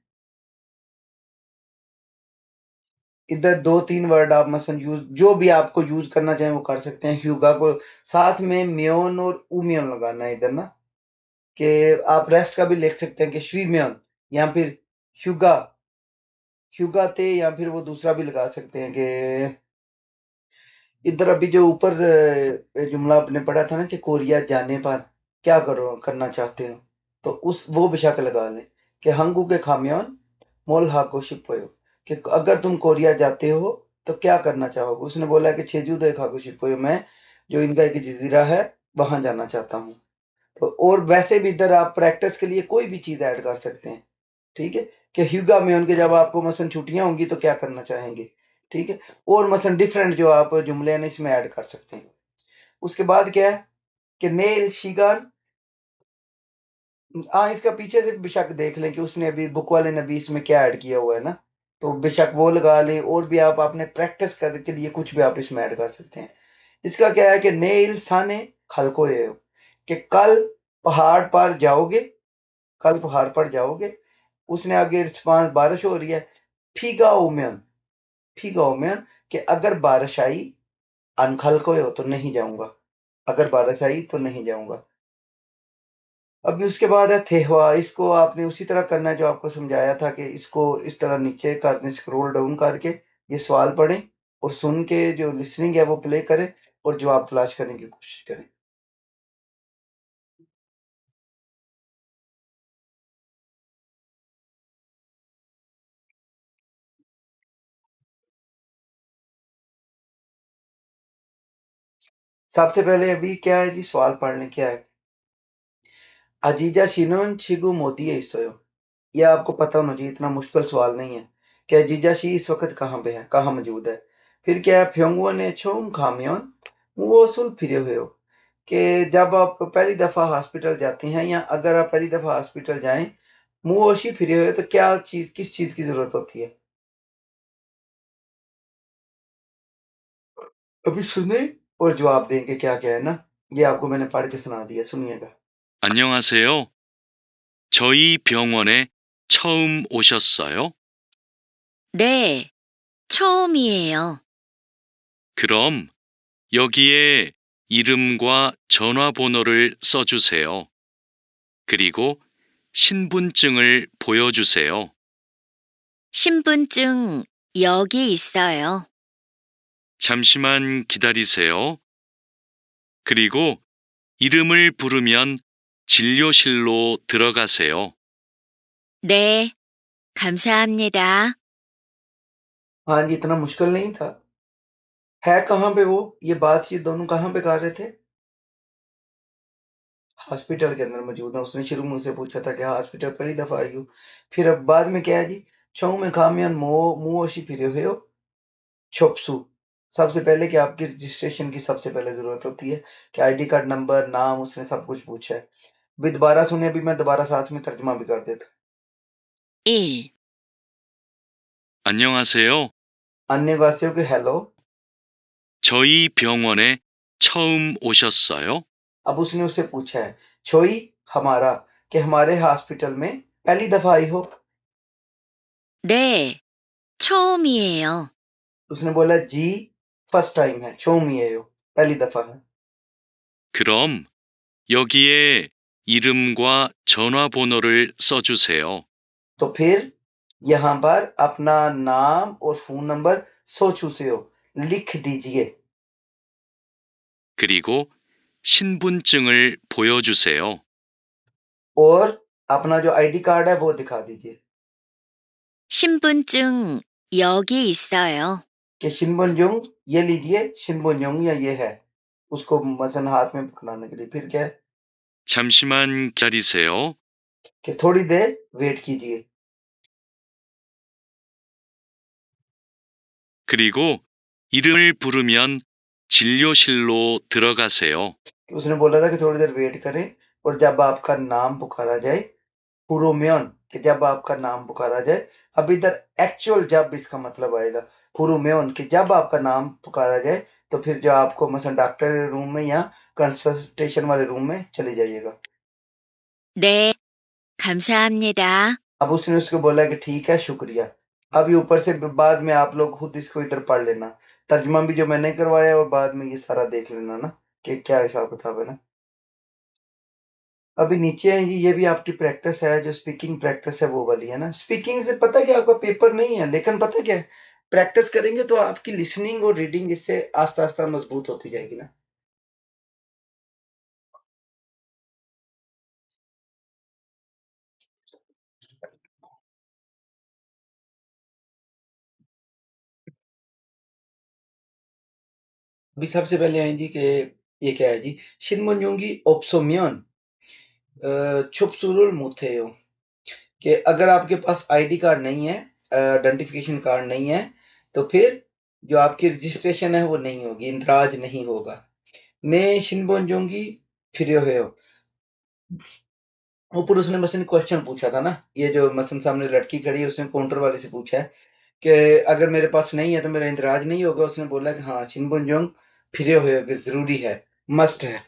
इधर दो तीन वर्ड आप मसलन यूज, जो भी आपको यूज करना चाहें वो कर सकते हैं। ह्यूगा को साथ में म्योन और उमियन लगाना है इधर ना, कि आप रेस्ट का भी लिख सकते हैं कि श्रीम्योन, या फिर ह्यूगा, ह्यूगा थे, या फिर वो दूसरा भी लगा सकते हैं कि इधर अभी जो ऊपर जुमला आपने पढ़ा था ना कि कोरिया जाने पर क्या करो करना चाहते हो, तो उस वो बेशक लगा लें कि हंगू के खाम्योन मोल हाको शिपोयो, कि अगर तुम कोरिया जाते हो तो क्या करना चाहोगे। उसने बोला कि छेजूदो खाको शिपोयो, मैं जो इनका एक जजीरा है वहां जाना चाहता हूँ। तो और वैसे भी इधर आप प्रैक्टिस के लिए कोई भी चीज ऐड कर सकते हैं। ठीक है, कि ह्यूगा में उनके जब आपको मसलन छुट्टियां होंगी तो क्या करना चाहेंगे। ठीक है, और मसलन डिफरेंट जो आप जुमले हैं इसमें ऐड कर सकते हैं। उसके बाद क्या है कि नेल शिगान, हाँ इसका पीछे से बेशक देख लें कि उसने अभी बुक वाले ने भी इसमें क्या ऐड किया हुआ है ना, तो बेशक वो लगा लें। और भी आप अपने प्रैक्टिस करने के लिए कुछ भी आप इसमें ऐड कर सकते हैं। इसका क्या है कि नेल साने खलको ये, कि कल पहाड़ पर जाओगे, कल पहाड़ पर जाओगे। उसने आगे रिस्पांस बारिश हो रही है, फीगा ओमियन, फीगा ओमियन, कि अगर बारिश आई अनखल को हो तो नहीं जाऊंगा, अगर बारिश आई तो नहीं जाऊंगा। अभी उसके बाद है थेहवा, इसको आपने उसी तरह करना है जो आपको समझाया था, कि इसको इस तरह नीचे कर दें, स्क्रॉल डाउन करके ये सवाल पढ़ें और सुन के जो लिसनिंग है वो प्ले करें और जवाब तलाश करने की कोशिश करें। सबसे पहले अभी क्या है जी, सवाल पढ़ लें क्या है। अजीजा शिनोन शिगु मोदी है इसयो। ये आपको पता होना चाहिए, इतना मुश्किल सवाल नहीं है कि अजीजा शी इस वक्त कहाँ पे है, कहाँ मौजूद है। फिर क्या है, फ्योंगुओ ने छोम खामियोन वो सुल फिरे हुए हो, कि जब आप पहली दफ़ा हॉस्पिटल जाते हैं या अगर आप पहली दफ़ा हॉस्पिटल जाएं मुंहोशी फिरे हुए, तो क्या चीज़, किस चीज़ की ज़रूरत होती है। अभी सुने और जवाब देंगे क्या क्या है ना। ये आपको मैंने पढ़ के सुना दिया, सुनिएगा। 안녕하세요. 저희 병원에 처음 오셨어요? 네, 처음이에요. 그럼 여기에 이름과 전화번호를 써주세요. 그리고 신분증을 보여주세요. 신분증 여기 있어요. 잠시만 기다리세요. 그리고 이름을 부르면 진료실로 들어가세요. 네, 감사합니다. हाँ जी, इतना मुश्किल नहीं था। है कहाँ पे वो, ये बातचीत दोनों कहाँ पे कर रहे थे। हॉस्पिटल के अंदर मौजूद है। उसने शुरू में उससे पूछा था कि हॉस्पिटल पहली दफ़ा आई हो। फिर अब बाद में क्या है जी, छऊ में खामियान मुओशी फिरे हुए हो, छोपसू। सबसे पहले कि आपकी रजिस्ट्रेशन की सबसे पहले ज़रूरत होती है कि आईडी कार्ड नंबर, नाम, उसने सब कुछ पूछा है। अभी दोबारा सुने, अभी मैं दोबारा साथ में तर्जुमा भी कर देता। 1. 안녕하세요. अन्य वासियों के हेलो। 저희 병원에 처음 오셨어요? अब उसने उससे पूछा है छोई हमारा, कि हमारे हॉस्पिटल में पहली दफ़ा आई हो। 네, 처음이에요. उसने बोला जी, फर्स्ट टाइम है, छोमिएयो, पहली दफ़ा है। 그럼 여기에 이름과 전화번호를 써주세요. तो फिर यहाँ पर अपना नाम और फ़ोन नंबर सोचू से हो लिख दीजिए। 그리고 신분증을 보여주세요. और अपना जो आईडी कार्ड है वो दिखा दीजिए। 신분증 여기 있어요. कि शिनबोन्योंग ये लीजिए, शिनबोन्योंग या ये है, उसको मसलन हाथ में पकड़ाने के लिए। फिर क्या है 잠시만 기다리세요. कि थोड़ी देर वेट कीजिए। 그리고 이름을 부르면 진료실로 들어가세요. उसने बोला था कि थोड़ी देर वेट करें और जब आपका नाम पुकारा जाए, पुरोम्योन, कि जब आपका नाम पुकारा जाए। अब इधर एक्चुअल जब इसका मतलब आएगा, पुरोम्योन, कि जब आपका नाम पुकारा जाए तो फिर जो आपको मसलन डॉक्टर के रूम में या कंसल्टेशन वाले रूम में चले जाइएगा। 네, 감사합니다. अब उसने उसको बोला कि ठीक है, शुक्रिया। अब ये ऊपर से बाद में आप लोग खुद इसको इधर पढ़ लेना, तर्जुमा भी जो मैंने करवाया, और बाद में ये सारा देख लेना ना कि क्या हिसाब किताब है ना। अभी नीचे है ये भी आपकी प्रैक्टिस है, जो स्पीकिंग प्रैक्टिस है वो वाली है ना। स्पीकिंग से पता क्या, आपका पेपर नहीं है, लेकिन पता क्या है, प्रैक्टिस करेंगे तो आपकी लिसनिंग और रीडिंग इससे आस्ता आस्ता मजबूत होती जाएगी ना। अभी सबसे पहले है जी कि ये क्या है जी, शिनमोन्योंगी ओप्सोमियन छुपसुरुल मुथेयो, कि अगर आपके पास आईडी कार्ड नहीं है, आइडेंटिफिकेशन कार्ड नहीं है, तो फिर जो आपकी रजिस्ट्रेशन है वो नहीं होगी, इंदराज नहीं होगा। ने शिनबोन्योंगी फिर हो ऊपर उसने मसलन क्वेश्चन पूछा था ना, ये जो मसलन सामने लड़की खड़ी है, उसने काउंटर वाले से पूछा है कि अगर मेरे पास नहीं है तो मेरा इंदराज नहीं होगा। उसने बोला कि हाँ, शिनबोन्योंग फिरे हुए होगे, जरूरी है, मस्ट है।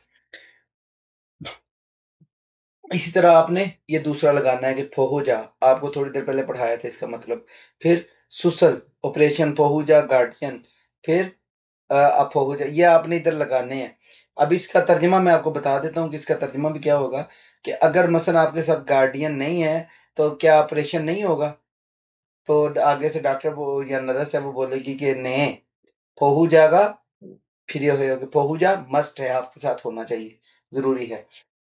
इसी तरह आपने ये दूसरा लगाना है कि फोहुजा, आपको थोड़ी देर पहले पढ़ाया था इसका मतलब। फिर सुसल, ऑपरेशन फोहुजा गार्डियन। फिर फोहुजा, ये आपने इधर लगाने हैं। अब इसका तर्जुमा मैं आपको बता देता हूँ कि इसका तर्जुमा भी क्या होगा, कि अगर मसलन आपके साथ गार्डियन नहीं है तो क्या ऑपरेशन नहीं होगा। तो आगे से डॉक्टर वो या नर्स है वो बोलेगी कि नहीं, फोहुजा का फिर ये होगा, फोहुजा मस्ट है, आपके साथ होना चाहिए, जरूरी है।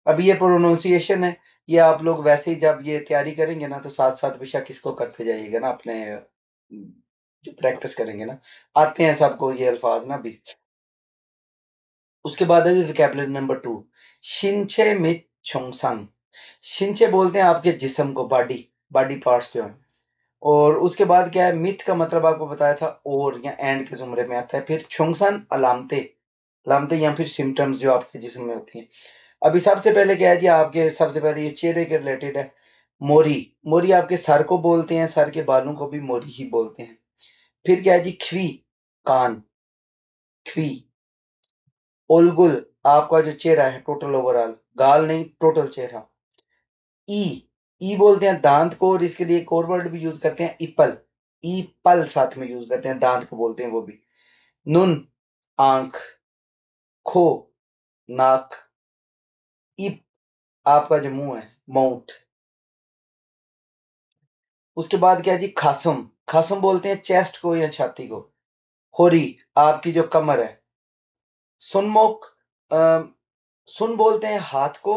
अभी ये प्रोनाउंसिएशन है, ये आप लोग वैसे ही जब ये तैयारी करेंगे ना तो साथ-साथ बेशक इसको करते जाइएगा ना, अपने जो प्रैक्टिस करेंगे ना, आते हैं सबको ये अल्फाज़ ना अभी। उसके बाद है वोकैबुलरी नंबर 2, शिनचे मित छोंगसांग। शिनचे बोलते हैं आपके जिस्म को, बॉडी पार्ट्स जो हैं। और उसके बाद क्या है, मिथ का मतलब आपको बताया था और या एंड के जुमरे में आता है। फिर छोंगसान अलामतें या फिर सिम्टम्स जो आपके जिस्म में होती हैं। अभी सबसे पहले क्या है जी, आपके सबसे पहले ये चेहरे के रिलेटेड है। मोरी, मोरी आपके सर को बोलते हैं, सर के बालों को भी मोरी ही बोलते हैं। फिर क्या है जी, ख्वी, कान, ख्वी। ओलगुल, आपका जो चेहरा है टोटल ओवरऑल, गाल नहीं टोटल चेहरा। ई, ई बोलते हैं दांत को, और इसके लिए एक और वर्ड भी यूज करते हैं, इपल। ई पल साथ में यूज करते हैं, दांत को बोलते हैं वो भी। नुन, आंख। खो, नाक। इप, आपका जो मुंह है, माउथ। उसके बाद क्या है जी, खासम, खासम बोलते हैं चेस्ट को या छाती को। होरी, आपकी जो कमर है। सुनमोक, सुन बोलते हैं हाथ को।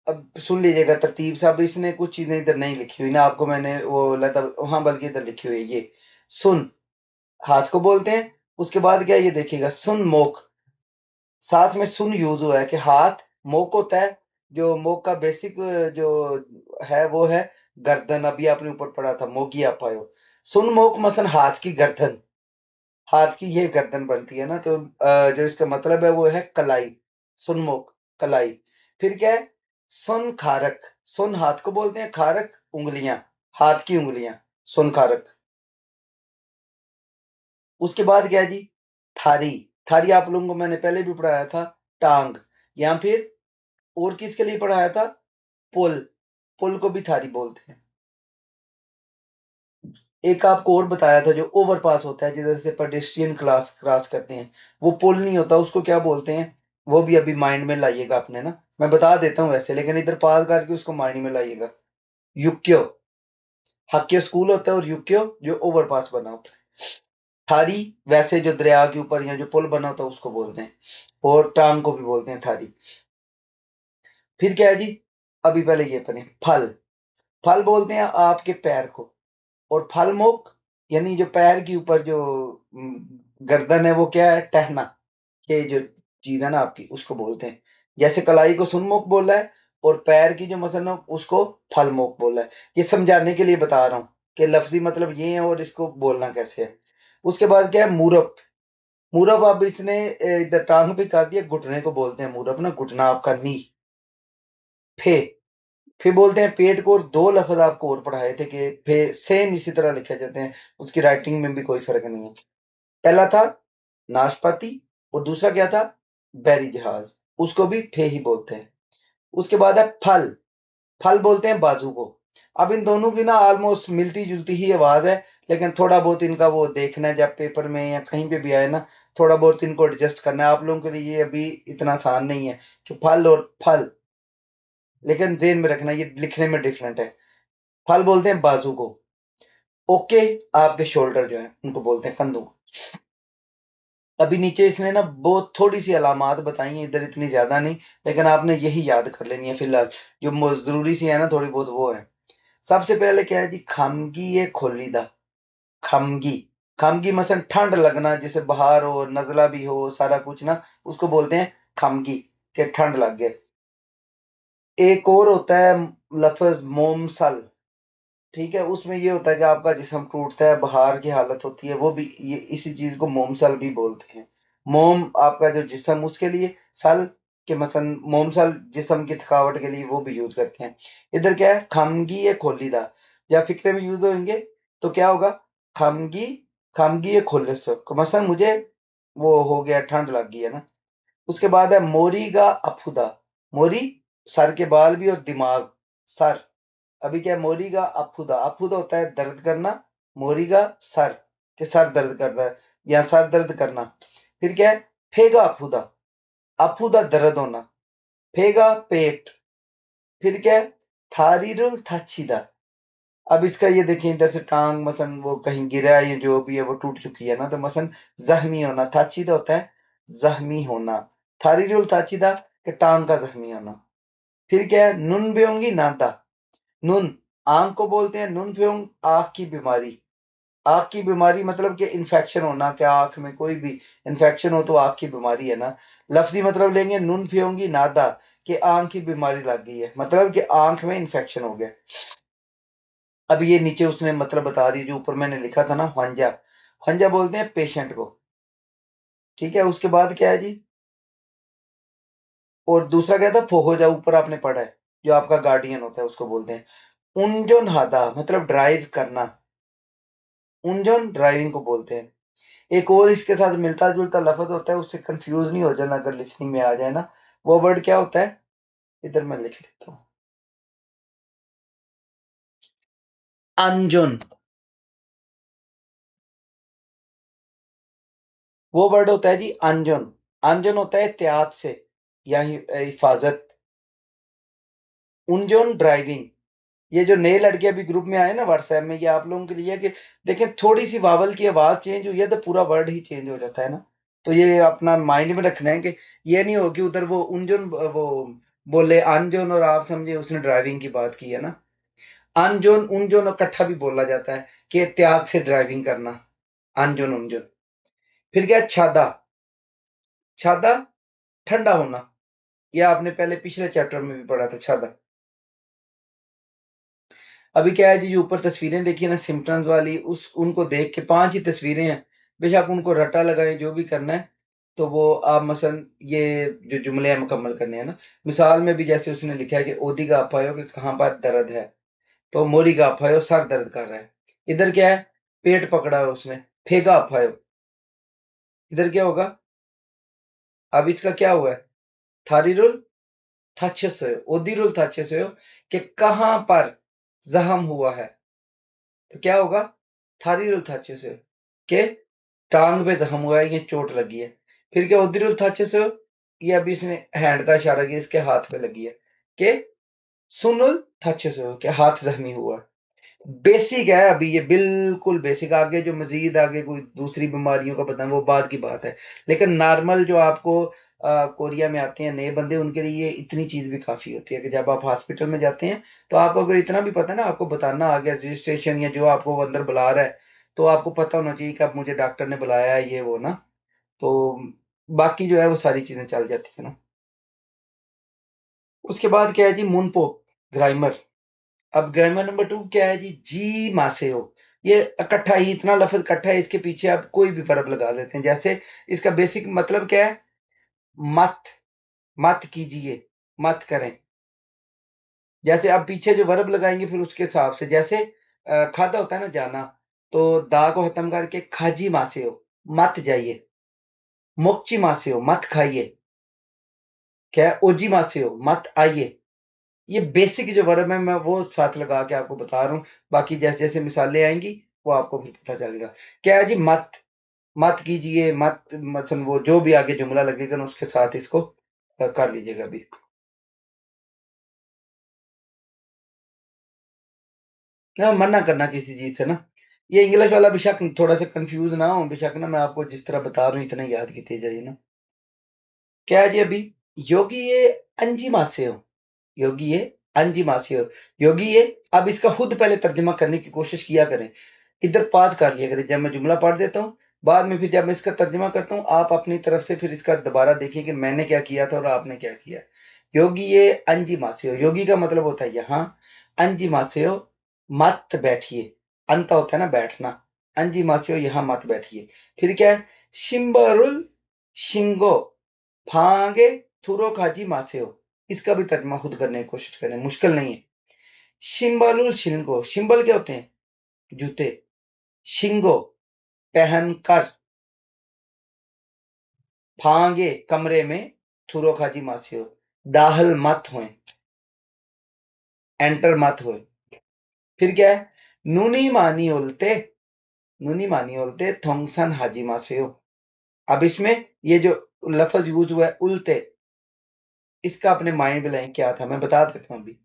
अब सुन लीजिएगा तरतीब से, अब इसने कुछ चीजें इधर नहीं लिखी हुई ना, आपको मैंने वो लता, हाँ बल्कि इधर लिखी हुई है ये। सुन, हाथ को बोलते हैं। उसके बाद क्या है, ये देखिएगा, सुन मोक, साथ में सुन यूज हुआ है कि हाथ, मोक होता है। जो मोक का बेसिक जो है वो है गर्दन, अभी आपने ऊपर पढ़ा था मोगी आप आयो। सुन मोक मसन हाथ की गर्दन, हाथ की ये गर्दन बनती है ना, तो जो इसका मतलब है वो है कलाई, सुनमुख, कलाई। फिर क्या है, सुन खारक, सुन हाथ को बोलते हैं, खारक उंगलियां, हाथ की उंगलियां, सुन खारक। उसके बाद क्या है जी, थारी, थारी आप लोगों को मैंने पहले भी पढ़ाया था, टांग। या फिर और किसके लिए पढ़ाया था, पुल, पुल को भी थारी बोलते हैं। एक आपको और बताया था, जो ओवरपास होता है जिधर से पेडेस्ट्रियन क्लास क्रॉस करते हैं, वो पुल नहीं होता, उसको क्या बोलते हैं, वो भी अभी माइंड में लाइएगा अपने ना। मैं बता देता हूँ वैसे, लेकिन इधर पास करके उसको माइंड में लाइएगा। युक्यो, हक्यो स्कूल होता है, और युक्यो जो ओवरपास बना होता है। थारी, वैसे जो दरिया के ऊपर या जो पुल बना होता है उसको बोलते हैं, और टांग को भी बोलते हैं थारी। फिर क्या है जी, अभी पहले ये पढ़े, फल, फल बोलते हैं आपके पैर को। और फलमुख, यानी जो पैर के ऊपर जो गर्दन है, वो क्या है, टहना, ये जो चीज है ना आपकी, उसको बोलते हैं। जैसे कलाई को सुनमुख बोला है, और पैर की जो मसल है उसको फलमुख बोला है। ये समझाने के लिए बता रहा हूँ कि लफ्जी मतलब ये है और इसको बोलना कैसे है। उसके बाद क्या है, मूरप, मूरप अब इसने इधर टांग भी कर दिया, घुटने को बोलते हैं मूरप ना, घुटना आपका नी। फे, फिर बोलते हैं पेट को, और दो लफ्ज आपको और पढ़ाए थे कि फे सेम इसी तरह लिखे जाते हैं, उसकी राइटिंग में भी कोई फर्क नहीं है। पहला था नाशपाती, और दूसरा क्या था, बैरी जहाज, उसको भी फे ही बोलते हैं। उसके बाद है फल, फल बोलते हैं बाजू को। अब इन दोनों की ना ऑलमोस्ट मिलती जुलती ही आवाज है, लेकिन थोड़ा बहुत इनका वो देखना है, जब पेपर में या कहीं पे भी आए ना, थोड़ा बहुत इनको एडजस्ट करना है। आप लोगों के लिए ये अभी इतना आसान नहीं है कि फल और फल, लेकिन जेन में रखना ये लिखने में डिफरेंट है। फल बोलते हैं बाजू को। ओके, आपके शोल्डर जो है उनको बोलते हैं कंधों को। अभी नीचे इसने ना बहुत थोड़ी सी अलामात बताई हैं, इधर इतनी ज्यादा नहीं, लेकिन आपने यही याद कर लेनी है फिलहाल, जो जरूरी सी है ना थोड़ी बहुत, वो है। सबसे पहले क्या है जी, खामगी ये खोलीदा, खामगी, खामगी मसन ठंड लगना, जैसे बाहर हो, नजला भी हो, सारा कुछ ना, उसको बोलते हैं खामगी, के ठंड लग गए। एक और होता है लफ्ज मोमसल, ठीक है, उसमें ये होता है कि आपका जिस्म टूटता है, बाहर की हालत होती है, वो भी ये इसी चीज को मोमसल भी बोलते हैं। मोम आपका जो जिस्म, उसके लिए सल के मसन, मोमसल जिस्म की थकावट के लिए वो भी यूज करते हैं। इधर क्या है, खामगी या खोलीदा, या फिक्रे में यूज होंगे तो क्या होगा, खामगी, खामगी या खोले सो मसन मुझे वो हो गया, ठंड लग गई है ना। उसके बाद है मोरीगा अफुदा, मोरी सर के बाल भी, और दिमाग, सर। अभी क्या है, मोरीगा अफुदा, अफुदा होता है दर्द करना, मोरीगा सर, के सर दर्द करता है, या सर दर्द करना। फिर क्या है, फेगा अफुदा, अफुदा दर्द होना, फेगा पेट। फिर क्या है, थारीरुल थाचिदा। अब इसका ये देखिए, इधर से टांग मसन वो कहीं गिरा है, ये जो भी है वो टूट चुकी है ना, तो मसन जख्मी होना, थाचिदा होता है जख्मी होना, थारीरुल थाचिदा के टांग का जख्मी होना। फिर क्या है, नुन बेहोंगी नादा, नुन आंख को बोलते हैं, नुन फ्योंग आंख की बीमारी। आँख की बीमारी मतलब कि इन्फेक्शन होना, क्या आँख में कोई भी इन्फेक्शन हो तो आँख की बीमारी है ना। लफ्ज़ी मतलब लेंगे नुन फियोंगी नादा कि आँख की बीमारी लग गई है, मतलब कि आँख में इन्फेक्शन हो गया। अब ये नीचे उसने मतलब बता दी जो ऊपर मैंने लिखा था ना ह्वांजा, ह्वांजा बोलते हैं पेशेंट को, ठीक है? उसके बाद क्या है जी? और दूसरा क्या था? फोहोजा ऊपर आपने पढ़ा है, जो आपका गार्डियन होता है उसको बोलते हैं। उनजोन हादा मतलब ड्राइव करना, उनजोन ड्राइविंग को बोलते हैं। एक और इसके साथ मिलता-जुलता लफ़्ज़ होता है, उससे कन्फ्यूज़ नहीं हो जाना अगर लिसनिंग में आ जाए ना, वो वर्ड क्या होता है? इधर मैं लिख देता हूँ। अंजुन, वो वर्ड होता है जी अंजुन। अंजुन होता है एहतियात से या हिफ़ाज़त। उनजोन ड्राइविंग, ये जो नए लड़के अभी ग्रुप में आए ना व्हाट्सएप में, ये आप लोगों के लिए है कि देखें थोड़ी-सी वावल की आवाज़ चेंज हुई है तो पूरा वर्ड ही चेंज हो जाता है ना। तो ये अपना माइंड में रखना है कि ये नहीं हो कि उधर वो उनजोन वो बोले अनजोन और आप समझे उसने ड्राइविंग की बात की है ना। अनजोन, उनजोन इकट्ठा भी बोला जाता है कि एहतियात से ड्राइविंग करना, अनजोन, उनजोन। फिर क्या है छादा, छादा ठंडा होना, ये आपने पहले पिछले चैप्टर में भी पढ़ा था छादा। अभी क्या है जी, जो ऊपर तस्वीरें देखी है ना सिम्पटम्स वाली, उस उनको देख के 5 ही तस्वीरें हैं, बेशक उनको रट्टा लगाएँ, जो भी करना है, तो वो आप मसलन ये जो जुमले हैं मुकम्मल करने हैं ना, मिसाल में भी जैसे उसने लिखा है कि ओदी गाफायो कि कहाँ पर दर्द है, तो मोरी गाफायो सर दर्द कर रहा है। इधर क्या है? पेट पकड़ा है उसने, फेगा अफायो, इधर क्या होगा? अब इसका क्या हुआ है? थारीरुल थाचेसोयो, ओदीरुल थाचेसोयो कि कहाँ पर ज़ख्म हुआ है, तो क्या होगा? थारीरुल थाचेसोयो के टाँग पे ज़ख्म हुआ है, ये चोट लगी है। फिर क्या ओदीरुल थाचेसोयो, ये अभी इसने हैंड का इशारा किया, इसके हाथ पे लगी है, कि सुनुल थाचेसोयो कि हाथ ज़ख्मी हुआ है। बेसिक है अभी ये, बिल्कुल बेसिक। आगे जो मज़ीद आगे कोई दूसरी बीमारियों का बताना वो बाद की बात है। लेकिन नॉर्मल जो आपको कोरिया में आते हैं नए बंदे, उनके लिए इतनी चीज़ भी काफ़ी होती है कि जब आप हॉस्पिटल में जाते हैं, तो आपको अगर इतना भी पता है ना, आपको बताना आ गया रजिस्ट्रेशन या जो आपको वो अंदर बुला रहा है, तो आपको पता होना चाहिए कि अब मुझे डॉक्टर ने बुलाया है, ये वो ना। तो बाकी जो है वो सारी चीज़ें चल जाती है ना। उसके बाद क्या है जी, मुनपो, ग्रामर। अब ग्रामर नंबर 2 क्या है जी? जी मासेओ। ये इकट्ठा ही इतना लफ़्ज़ इकट्ठा है, इसके पीछे आप कोई भी वर्ब लगा देते हैं। जैसे इसका बेसिक मतलब क्या है? मत, मत कीजिए, मत करें। जैसे आप पीछे जो वर्ब लगाएँगे फिर उसके हिसाब से, जैसे खादा होता है ना जाना, तो दा को ख़त्म करके खाजी मासेओ, मत जाइए। मोक्ची मासेओ, मत खाइए। क्या है? ओजी मासेओ, मत आइए। ये बेसिक जो वर्ब है मैं वो साथ लगा के आपको बता रहा हूँ। बाकी जैसे-जैसे मिसालें आएँगी, वो आपको फिर पता चलेगा। क्या है जी? मत, मत कीजिए, मत मसलन वो जो भी आगे जुमला लगेगा ना उसके साथ इसको कर लीजिएगा अभी। हाँ, मना करना किसी चीज़ से ना। ये इंग्लिश वाला बेशक थोड़ा-सा कन्फ्यूज़ ना हो, बेशक ना मैं आपको जिस तरह बता रहा हूँ इतना याद कीजिए जाइए ना। क्या है जी अभी? योगी ये अंजी मासेओ, योगी ये अंजी मासेओ, योगी ये। अब इसका खुद पहले तर्जुमा करने की कोशिश किया करें। इधर पॉज़ कर लिया करें, जब मैं जुमला पढ़ देता हूँ, बाद में फिर जब मैं इसका तर्जुमा करता हूँ, आप अपनी तरफ से फिर इसका दोबारा देखिए कि मैंने क्या किया था और आपने क्या किया। योगी ये अंजी मासेओ, योगी का मतलब होता है यहाँ, अंजी मासेओ मत बैठिए, अंता होता है ना बैठना, अंजी मासेओ यहाँ मत बैठिए। फिर क्या है? शिम्बरुल शिंगो फांगे थुरो खाजी मासेओ, इसका भी तर्जुमा खुद करने की कोशिश करें, मुश्किल नहीं है। शिम्बलुल शिंगो, शिम्बल क्या होते हैं? जूते। शिंगो पहनकर, फांगे कमरे में, थुरो खाजी मासियो दाखिल मत होएं, एंटर मत होए। फिर क्या है? नूनी मानी ओलते, नूनी मानी ओलते थोंगसन हाजी मासेयो। अब इसमें ये जो लफ्ज यूज हुआ है उल्टे, इसका अपने माइंड में लाएं क्या था, मैं बता देता हूँ अभी।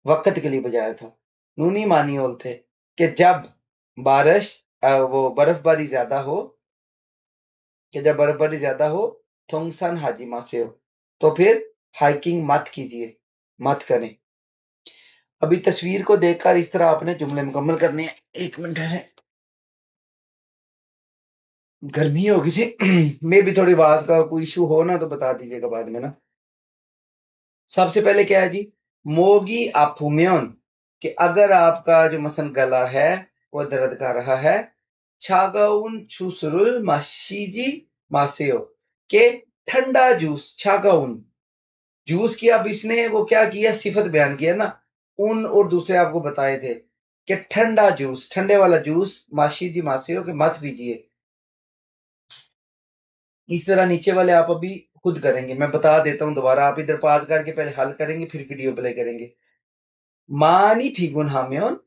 वक्त के लिए बजाया था। नूनी मानी ओलते कि जब बारिश वो बर्फबारी ज्यादा हो, कि जब बर्फबारी ज़्यादा हो, थोंगसान हाजिमा से हो, तो फिर हाइकिंग मत कीजिए, मत करें। अभी तस्वीर को देखकर इस तरह आपने जुमले मुकम्मल करने हैं। 1 मिनट ठहरें। गर्मी होगी थी मे भी थोड़ी आवाज का कोई इशू हो ना तो बता दीजिएगा बाद में ना। सबसे पहले क्या है जी, मोगी आफूम्योन, कि अगर आपका जो मसलन गला है वो दर्द कर रहा है, छागाउन छुसरुल माशीजी मासेओ, के ठंडा जूस, छागाउन जूस की अब इसने वो क्या किया, सिफत बयान किया ना, उन और दूसरे आपको बताए थे कि ठंडा जूस, ठंडे वाला जूस, माशीजी मासेओ के मत पीजिए। इस तरह नीचे वाले आप अभी खुद करेंगे, मैं बता देता हूं दोबारा, आप इधर पास करके पहले हल करेंगे फिर वीडियो प्ले करेंगे। मानी फिगुन हाम्योन,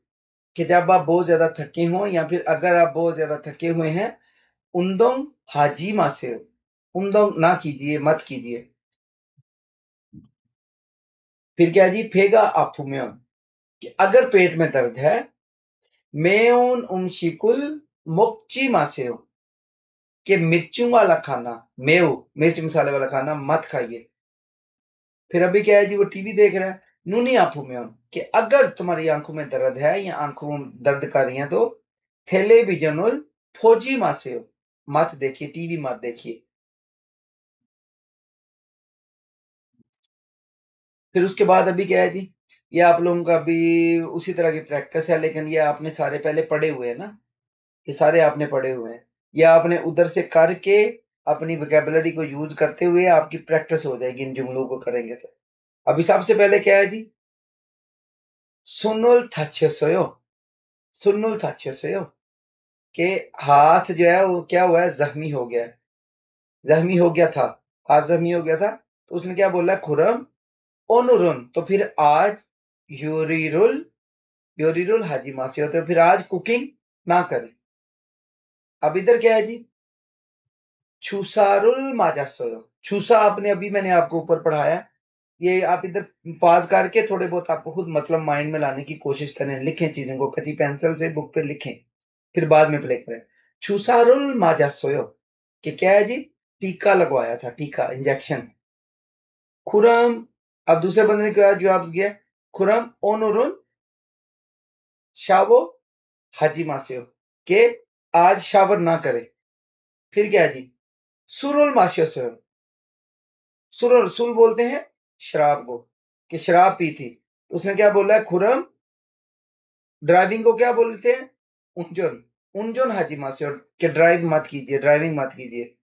कि जब आप बहुत ज्यादा थके हों या फिर अगर आप बहुत ज्यादा थके हुए हैं, उंदोंग हाजी मासे, उंदोंग ना कीजिए, मत कीजिए। फिर क्या है जी, फेगा आफुम्योन, कि अगर पेट में दर्द है, मेउन उमशिकुल मोक्ची मासेओ, कि मिर्चों वाला खाना, मेव मिर्च मसाले वाला खाना मत खाइए। फिर अभी क्या है जी, वो टीवी देख रहा है, नूनी आंखों में, कि अगर तुम्हारी आंखों में दर्द है या आंखों में दर्द कर रही हैं तो टेलीविजनुल फौजी मासे हो, मत देखिए, टीवी मत देखिए। फिर उसके बाद अभी क्या है जी, ये आप लोगों का भी उसी तरह की प्रैक्टिस है, लेकिन ये आपने सारे पहले पढ़े हुए हैं ना, ये सारे आपने पढ़े हुए हैं, ये आपने उधर से करके अपनी वोकेबलरी को यूज करते हुए आपकी प्रैक्टिस हो जाएगी इन जुमलों को करेंगे तो। अभी सबसे पहले क्या है जी, सुनुल थाच्योसयो, सुनुल थाच्योसयो, के हाथ जो है वो क्या हुआ है, जख्मी हो गया है, जख्मी हो गया था, हाथ जख्मी हो गया था, तो उसने क्या बोला, खुरम ओनुरुन, तो फिर आज यूरिरुल, यूरिरुल हाजी मासी होते, फिर आज कुकिंग ना करें। अब इधर क्या है जी, छुसारुल माजासोयो, छुसा आपने अभी मैंने आपको ऊपर पढ़ाया, ये आप इधर पास करके थोड़े बहुत आपको खुद मतलब माइंड में लाने की कोशिश करें, लिखें चीजों को, कति पेंसिल से बुक पे लिखें, फिर बाद में प्ले करें। छुसारुल माजासोयो, कि क्या है जी, टीका लगवाया था, टीका, इंजेक्शन। खुरम, अब दूसरे बंदे ने क्या जवाब दिया, खुरम ओनुरुन शावो हाजी मासेयो, के आज शावर ना करे। फिर क्या है जी, सुरुल माशियो, सुरुल, सुल बोलते हैं शराब को, कि शराब पी थी, तो उसने क्या बोला है, खुरम ड्राइविंग को क्या बोलते हैं, उंजन, उंजन हाजी मासे, के ड्राइव मत कीजिए, ड्राइविंग मत कीजिए।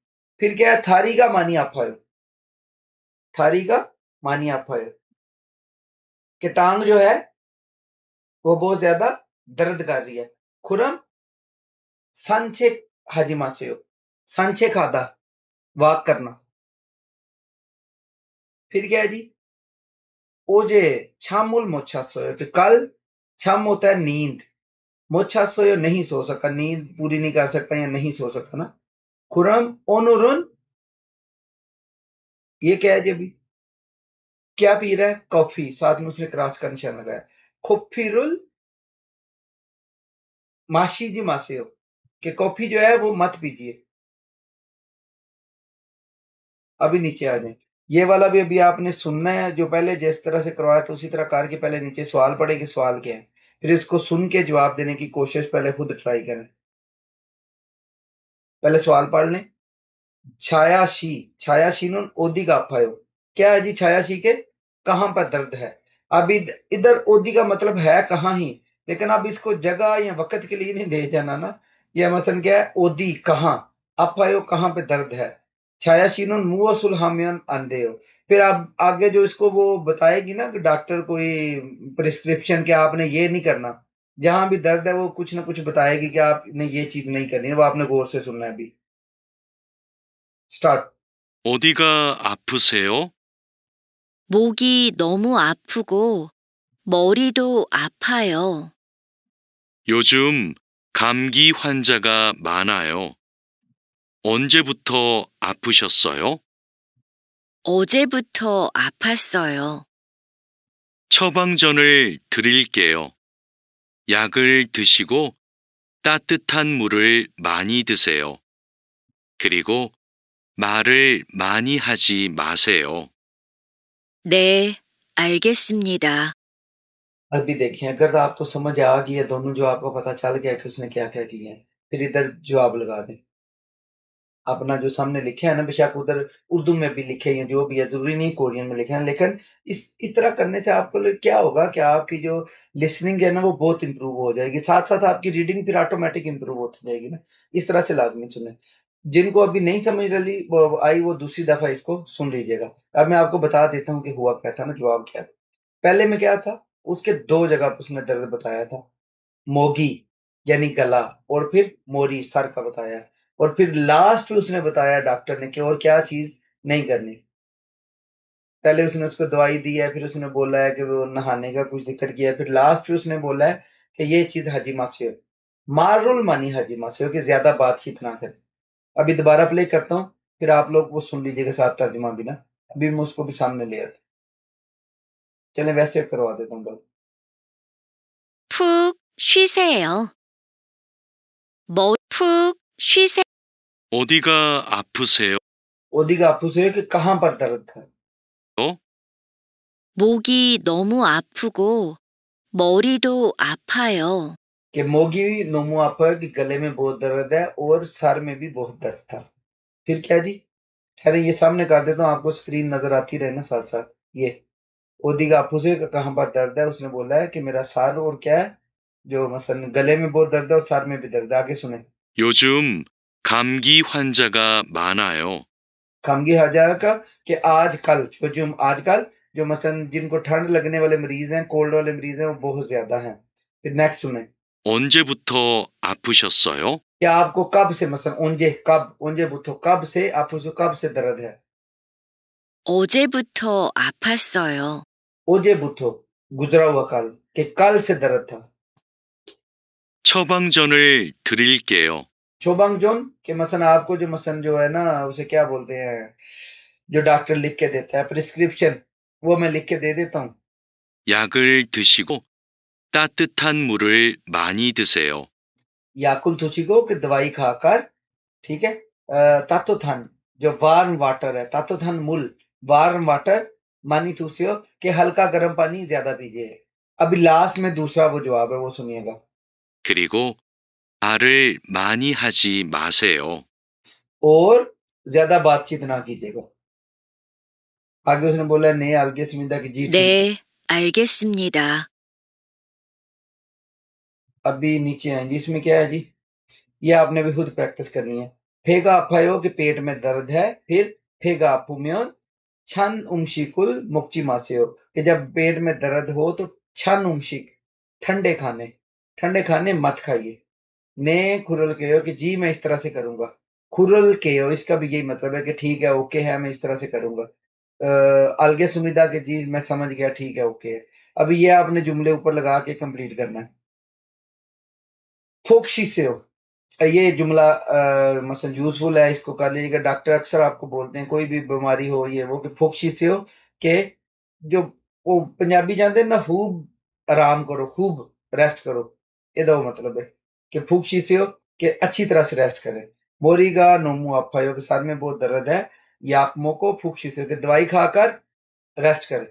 फिर क्या है, थारी का मानी आफायो, थारी का मानी आफायो, कि टांग जो है वो बहुत ज्यादा दर्द कर रही है। खुरम सांचे हाजी मासे, सांचे खादा, वॉक करना। फिर क्या है जी, ओजे छामुल मोछा सोयो, कि कल छम होता है नींद, मोछा सोयो नहीं सो सका, नींद पूरी नहीं कर सकता या नहीं सो सकता ना। खुरम ओनुरुन, ये क्या है जी, अभी क्या पी रहा है, कॉफी, साथ में उसने क्रॉस का निशान लगाया। खुफिरुल माशीजी मासेओ, कि कॉफी जो है वो मत पीजिए। अभी नीचे आ जाए, ये वाला भी अभी आपने सुनना है, जो पहले जिस तरह से करवाया था उसी तरह करके पहले नीचे सवाल पढ़े कि सवाल क्या है, फिर इसको सुन के जवाब देने की कोशिश पहले खुद ट्राई करें। पहले सवाल पढ़ लें। छायाशी, छायाशी नुन ओदी का अफायो, क्या है जी, छायाशी के कहां पर दर्द है। अब इधर ओदी का मतलब है कहां ही, लेकिन अब इसको जगह या वक्त के लिए नहीं ले जाना ना, यह मतलब क्या है, ओदी कहां, अफायो कहां पे दर्द है, छायाशी नुन मुआ सुलहामियन अंधे हो। फिर आप आगे जो इसको वो बताएगी ना कि डॉक्टर कोई प्रिस्क्रिप्शन के आपने ये नहीं करना, जहां भी दर्द है वो कुछ ना कुछ बताएगी कि आपने ये चीज नहीं करनी है, वो आपने गौर से सुनना है। अभी स्टार्ट। 어디가 아프세요? 목이 너무 아프고 머리도 아파요. 요즘 감기 환자가 많아요. 언제부터 아프셨어요? 어제부터 아팠어요. 처방전을 드릴게요. 약을 드시고 따뜻한 물을 많이 드세요. 그리고 말을 많이 하지 마세요. 네, 알겠습니다. अभी देखें, अगर आपको समझ आ गई है दोनों, जो आपको पता चल गया कि उसने क्या क्या किया है, फिर इधर जवाब लगा दें। अपना जो सामने लिखे है ना, बेशक उधर उर्दू में भी लिखे हैं, जो भी है, ज़रूरी नहीं कोरियन में लिखे हैं, लेकिन इस तरह करने से आपको क्या होगा कि आपकी जो लिसनिंग है ना, वो बहुत इम्प्रूव हो जाएगी। साथ-साथ आपकी रीडिंग फिर ऑटोमैटिक इम्प्रूव होती जाएगी ना। इस तरह से लाज़मी सुनें। जिनको अभी नहीं समझ रही वो आई, वो दूसरी दफ़ा इसको सुन लीजिएगा। अब मैं आपको बता देता हूँ कि हुआ क्या था ना, जवाब क्या था। पहले में क्या था, उसके 2 जगह पे उसने दर्द बताया था। मोगी यानी गला, और फिर मोरी सर का बताया, और फिर लास्ट में उसने बताया डॉक्टर ने कि और क्या चीज नहीं करनी। पहले उसने उसको दवाई दी है, फिर उसने बोला है कि वो नहाने का कुछ जिक्र किया है, फिर लास्ट में उसने बोला है कि ये चीज हाजिमा से हो, मारुल मानी हाजिमा से हो, कि ज्यादा बातचीत ना करें। अभी दोबारा प्ले करता हूँ, फिर आप लोग वो सुन लीजिएगा साथ तर्जुमा भी ना। अभी मैं उसको भी सामने ले आता, चलें वैसे करवा देता हूँ बस। 푹 쉬세요. 푹 쉬세요. 어디가 아프세요? ओदिगा आपू से कि कहाँ पर दर्द था, 목이 너무 아프고 머리도 아파요. कि मोगी नोमू आपा कि गले में बहुत दर्द है और सर में भी बहुत दर्द था। फिर क्या जी, ठहरे ये सामने कर देता हूँ, आपको स्क्रीन नजर आती रहे ना साथ साथ। ये ओदिगा आपू से कहाँ पर दर्द है, उसने बोला है कि मेरा सर, और क्या है, जो मसलन गले में बहुत दर्द है और सर में भी दर्द है। आगे सुने। 요즘 감기 환자가 많아요. खामगी हजा का कि आजकल, जो जो आजकल जो मसलन जिनको ठंड लगने वाले मरीज हैं, कोल्ड वाले मरीज हैं, वो बहुत ज्यादा हैं। फिर नेक्स्ट सुने। 언제부터 아프셨어요? क्या आपको कब से, मसलन ओंजे कब, ओंजे बुथो कब से, आपको कब से दर्द है। 어제부터 아팠어요. ओजे बुथो गुजरा हुआ कल, कि कल से दर्द था। 처방전을 드릴게요. चोबंगजोन कि मसलन आपको जो मसलन जो है ना, उसे क्या बोलते हैं, जो डॉक्टर लिख के देता है प्रिस्क्रिप्शन, वो मैं लिख के दे देता हूँ। 약을 드시고 따뜻한 물을 많이 드세요. याकुल तुचिको कि दवाई खाकर, ठीक है, तातोथन जो वार्म वाटर है, तातोथन मूल वार्म वाटर, मानी तुसियो कि हल्का गर्म पानी ज्यादा पीजिए। अभी लास्ट में दूसरा वो जवाब है, वो सुनिएगा। 그리고 말을 많이 하지 마세요. और ज्यादा बातचीत ना कीजिएगा। आगे उसने बोला नहीं, आगे स्मिता की जी ठीक है। 네, 알겠습니다. अभी नीचे आए जी, इसमें क्या है जी, ये आपने भी खुद प्रैक्टिस करनी है। फेगा अफायो के पेट में दर्द है, फिर फेगा अपुम्योन छन उमशिकुल मुक्ची मासेयो, कि जब पेट में दर्द हो तो छन उमशिक, ठंडे खाने मत खाइए। ने खुरल के हो कि जी मैं इस तरह से करूंगा। खुरल के हो, इसका भी यही मतलब है कि ठीक है, ओके है, मैं इस तरह से करूंगा। अलगे सुमिदा के जी मैं समझ गया, ठीक है, ओके है। अभी ये आपने जुमले ऊपर लगा के कंप्लीट करना है। फोक्शी से हो, ये जुमला मसलन यूजफुल है, इसको कर लीजिएगा। डॉक्टर अक्सर आपको बोलते हैं कोई भी बीमारी हो ये वो, कि फोक्शी से हो, कि जो वो पंजाबी जानते हैं ना, खूब आराम करो, खूब रेस्ट करो, ਇਹਦਾ वो मतलब है कि फूक्शी से हो, कि अच्छी तरह से रेस्ट करें। मोरीगा नोमू अफायो के सर में बहुत दर्द है, याकमो को फूक्शी से, कि दवाई खाकर रेस्ट करें।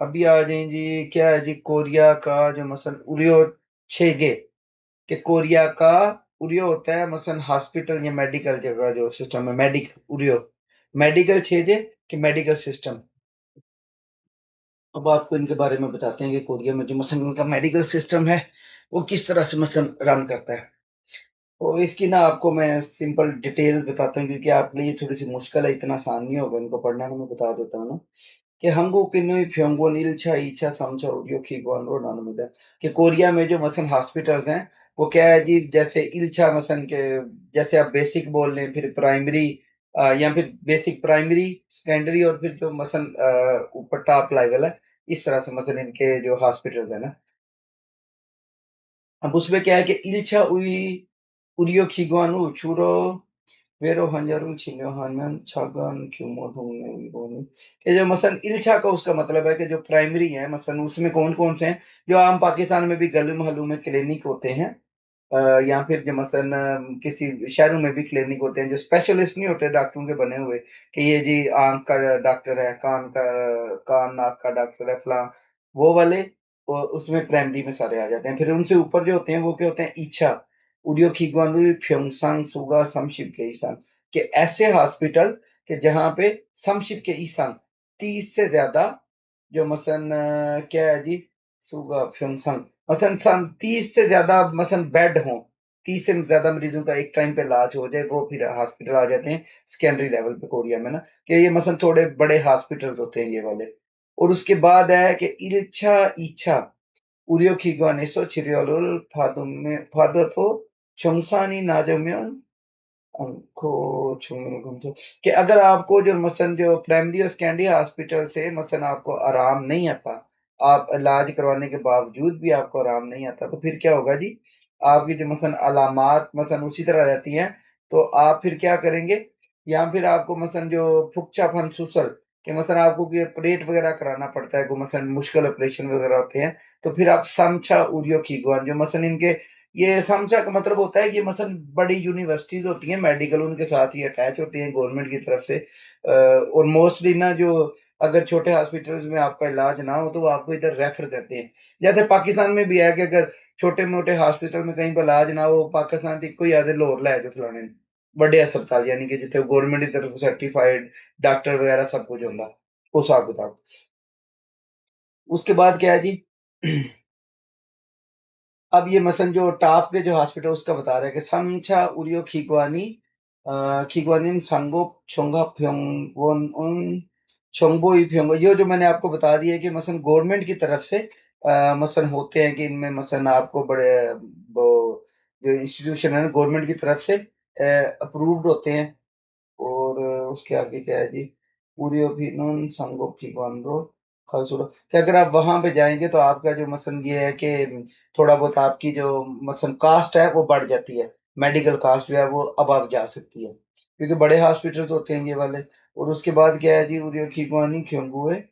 अभी आ जाए जी, क्या है जी, कोरिया का जो मसलन उरियो छेगे, कि कोरिया का उरियो होता है मसलन हॉस्पिटल या मेडिकल जगह जो सिस्टम है, मेडिकल उरियो, मेडिकल छेजे कि मेडिकल सिस्टम। अब आपको इनके बारे में बताते हैं कि कोरिया में जो मसलन उनका मेडिकल सिस्टम है, वो किस तरह से मसलन रन करता है। तो इसकी ना आपको मैं सिंपल डिटेल्स बताता हूँ, क्योंकि आपके लिए थोड़ी सी मुश्किल है, इतना आसान नहीं होगा इनको पढ़ना, मैं बता देता हूँ ना। कि 한국인의 병원 1차, 2차, 3차 의료기관으로 나눕니다। कि कोरिया में जो मसलन हॉस्पिटल्स हैं, वो क्या है जी, जैसे इल्छा मसलन के, जैसे आप बेसिक बोल लें, फिर प्राइमरी, या फिर बेसिक प्राइमरी सेकेंडरी, और फिर जो मसलन ऊपर टॉप लेवल है, इस तरह से मतलब इनके जो हॉस्पिटल्स है ना। अब उसमें क्या है कि इल्छा उई उरियो खीगवानु छुरो वेरो हंजारू छिलो हनन छगन क्यूमो ढूंढने बोनी, कि जो मसलन इल्छा का उसका मतलब है कि जो प्राइमरी है, मसलन उसमें कौन कौन से हैं, जो आम पाकिस्तान में भी गली मोहल्लों में क्लिनिक होते हैं, या फिर जो मसलन किसी शहरों में भी क्लिनिक होते हैं, जो स्पेशलिस्ट नहीं होते डॉक्टरों के बने हुए, कि ये जी आंख का डॉक्टर है, कान नाक का डॉक्टर है फलां, वो वाले, उसमें प्राइमरी में सारे आ जाते हैं। फिर उनसे ऊपर जो होते हैं वो क्या होते हैं, इच्छा, उडियो खीगवान फ्योंगसांग सुगा समशिप के ईसान, कि ऐसे हॉस्पिटल कि जहां पे समशिप के ईसान 30 से ज्यादा जो मसन क्या है जी, सुगा फ्योंगसांग मसन 30 से ज्यादा मसन बेड हो, 30 से ज्यादा मरीजों का एक टाइम पे इलाज हो जाए, वो फिर हॉस्पिटल आ जाते हैं सेकेंडरी लेवल पे कोरिया में ना, कि ये मसन थोड़े बड़े हॉस्पिटल्स होते हैं ये वाले। और उसके बाद है कि इल्छा इच्छा 우려기관에서 치료를 받아도 정산이 낮으면 आपको छूने घूमते कि अगर आपको जो मसलन जो प्राइमरी और सेकेंडरी हॉस्पिटल से मसलन आपको आराम नहीं आता, आप इलाज करवाने के बावजूद भी आपको आराम नहीं आता, तो फिर क्या होगा जी? आपकी जो मसलन अलामात मसलन उसी तरह रहती हैं, तो आप फिर क्या करेंगे? या फिर आपको मसलन जो फुकचा फनसुसल कि मसलन आपको ये ऑपरेट वगैरह कराना पड़ता है, कोई मसलन मुश्किल ऑपरेशन वगैरह होते हैं, तो फिर आप समझा उरियो खीगवान जो मसलन इनके ये समझा का मतलब होता है कि मसलन बड़ी यूनिवर्सिटीज होती हैं मेडिकल, उनके साथ ही अटैच होती हैं गवर्नमेंट की तरफ से, और मोस्टली ना जो अगर छोटे हॉस्पिटल्स में आपका इलाज ना हो तो वो आपको इधर रेफर करते हैं। जैसे पाकिस्तान में भी है कि अगर छोटे मोटे हॉस्पिटल में कहीं पर इलाज ना हो, पाकिस्तान की कोई आधे लाहौर लै जाओ फलाने नूं। बड़े अस्पताल यानी कि जिथे गवर्नमेंट की तरफ सर्टिफाइड डॉक्टर वगैरह सब कुछ होंदा, उस हिसाब किताब। उसके बाद क्या है जी? अब ये मसलन जो टॉप के जो हॉस्पिटल उसका बता रहे हैं कि समछा उरियो खीगवानी खीगवानी सांगोक छोंगा फ्योंगवोन उन छोंगबोई फ्योंगो, ये जो मैंने आपको बता दिया है कि मसलन गवर्नमेंट की तरफ से मसलन होते हैं कि इनमें मसलन आपको बड़े वो जो इंस्टीट्यूशन है गवर्नमेंट की तरफ से अप्रूव्ड होते हैं। और उसके आगे क्या है जी? पूरी ओपिनियन संगोपी कॉन्ड्रो खासुरा कि अगर आप वहां पे जाएंगे तो आपका जो मसलन ये है कि थोड़ा बहुत आपकी जो मसलन कास्ट है वो बढ़ जाती है, मेडिकल कास्ट जो है वो अब आप जा सकती है, क्योंकि बड़े हॉस्पिटल्स होते हैं ये वाले। और उसके बाद क्या है जी? उरियो खीगवानी क्योंगुए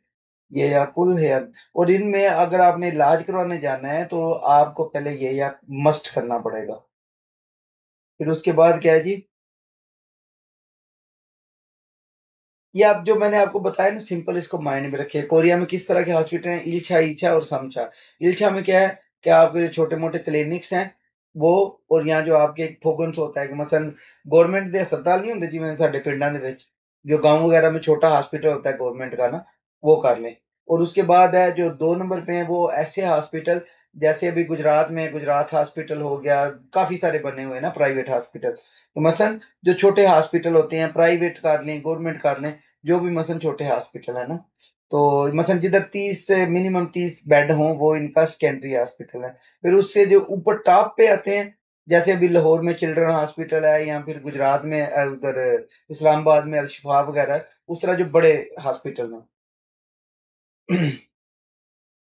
ये या कुल है, और इनमें अगर आपने इलाज करवाने जाना है तो आपको पहले ये या मस्ट करना पड़ेगा। फिर उसके बाद क्या है जी? ये आप जो मैंने आपको बताया ना सिंपल, इसको माइंड में रखिए। कोरिया में किस तरह के हॉस्पिटल हैं? इल्छा, ईछा और समछा। इल्छा में क्या है कि आपके जो छोटे-मोटे क्लिनिक्स हैं वो, और यहाँ जो आपके एक फोगन्स होता है कि मसलन गवर्नमेंट ਦੇ ਹਸਪਤਾਲ नहीं ਹੁੰਦੇ ਜਿਵੇਂ ਸਾਡੇ ਪਿੰਡਾਂ ਦੇ ਵਿੱਚ, जो गाँव वगैरह में छोटा हॉस्पिटल होता है गवर्नमेंट का ना, वो कर लें। और उसके बाद है जो 2 नंबर पे हैं वो ऐसे हॉस्पिटल जैसे अभी गुजरात में गुजरात हॉस्पिटल हो गया, काफ़ी सारे बने हुए हैं ना प्राइवेट हॉस्पिटल। तो मसलन जो छोटे हॉस्पिटल होते हैं प्राइवेट कर लें, गवर्नमेंट कर लें, जो भी मसलन छोटे हॉस्पिटल है ना, तो मसलन जिधर 30 से मिनिमम 30 बेड हों वो इनका सेकेंडरी हॉस्पिटल है। फिर उससे जो ऊपर टॉप पे आते हैं, जैसे अभी लाहौर में चिल्ड्रन हॉस्पिटल है, या फिर गुजरात में उधर इस्लामाबाद में अल-शिफा वगैरह है, उस तरह जो बड़े हॉस्पिटल हैं।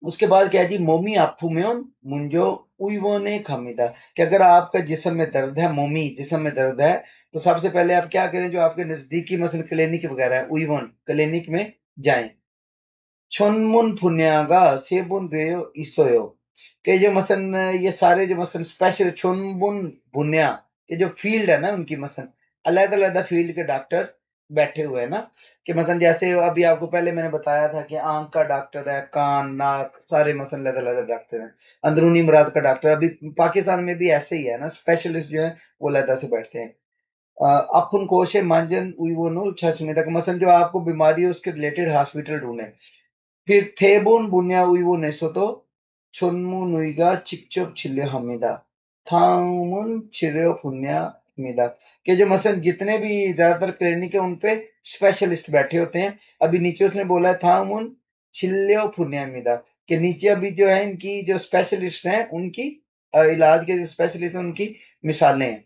उसके बाद क्या है जी? मोमी आफूमेन मुंजो उइवोने खामिदा, कि अगर आपका जिस्म में दर्द है, मोमी जिस्म में दर्द है, तो सबसे पहले आप क्या करें? जो आपके नजदीकी मसलन क्लिनिक वगैरह है, उइवोन क्लिनिक में जाएं। छोनमुन फुन्यागा सेबुन देयो इसोयो, कि जो मसलन ये सारे जो मसलन स्पेशल छोनमुन बुन्या, ये जो फील्ड है ना उनकी मसलन अलग-अलग फील्ड के डॉक्टर बैठे हुए हैं ना, कि मसलन जैसे अभी आपको पहले मैंने बताया था कि आँख का डॉक्टर है, कान, नाक सारे मसलन अलग-अलग डॉक्टर हैं। अंदरूनी अमराज का डॉक्टर अभी पाकिस्तान में भी ऐसे ही है ना, स्पेशलिस्ट जो है वो अलग से बैठते हैं। अपुन कोशे मांजन उइवोनुल छाछमे तक मसलन जो आपको बीमारी है उसके रिलेटेड हॉस्पिटल ढूँढें। फिर थेबुन बुन्या उइवो नेसोतो 촌무누이가 직접 진료합니다. थाउमुन चिल्यो पुन्या मिला, कि जो मसलन जितने भी ज्यादातर क्लिनिक है उन पे स्पेशलिस्ट बैठे होते हैं। अभी नीचे उसने बोला है थाउमुन चिल्यो पुन्या मिला, कि नीचे अभी जो है इनकी जो स्पेशलिस्ट हैं उनकी इलाज के जो स्पेशलिस्ट हैं उनकी मिसालें हैं।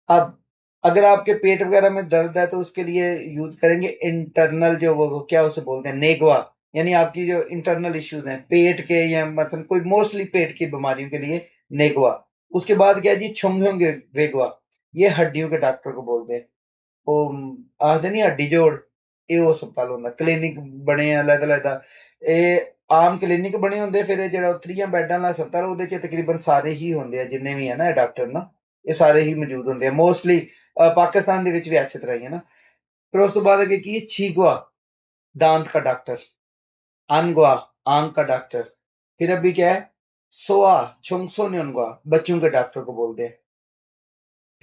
अब अगर आपके पेट वगैरह में दर्द है तो उसके लिए यूज करेंगे इंटरनल जो वो क्या उसे बोलते हैं नेगवा, यानी आपकी जो इंटरनल इश्यूज हैं पेट के या मतलब कोई मोस्टली पेट की बीमारियों के लिए नेगवा। उसके बाद क्या है जी? छुंगेंगे वेगवा, ये हड्डियों के डॉक्टर को बोलते हैं। वो आखते नहीं हड्डी जोड़, ਇਹ ਹਸਪਤਾਲ ਹੁੰਦਾ क्लिनिक बने अलग-अलग ਇਹ ਆਮ क्लिनिक बने ਹੁੰਦੇ, ਫਿਰ ਇਹ ਜਿਹੜਾ 30 ਬੈੱਡਾਂ ਵਾਲਾ ਹਸਪਤਾਲ ਉਹਦੇ ਚ ਤਕਰੀਬਨ ਸਾਰੇ ਹੀ ਹੁੰਦੇ ਆ ਜਿੰਨੇ ਵੀ ਹੈ ਨਾ ਡਾਕਟਰ ਨਾ, ਇਹ ਸਾਰੇ ਹੀ ਮੌਜੂਦ ਹੁੰਦੇ ਆ ਮੋਸਟਲੀ। ਪਾਕਿस्तान ਦੇ ਵਿੱਚ ਵੀ ਐਸੇ ਤਰ੍ਹਾਂ ਹੀ ਹੈ ਨਾ। फिर उस तो बाद आगे की छीगवा दांत का डॉक्टर, अनगवा आंख का डॉक्टर, फिर अभी क्या है? सोआ छुंगसो न्योनगवा बच्चों के डॉक्टर को बोलते हैं।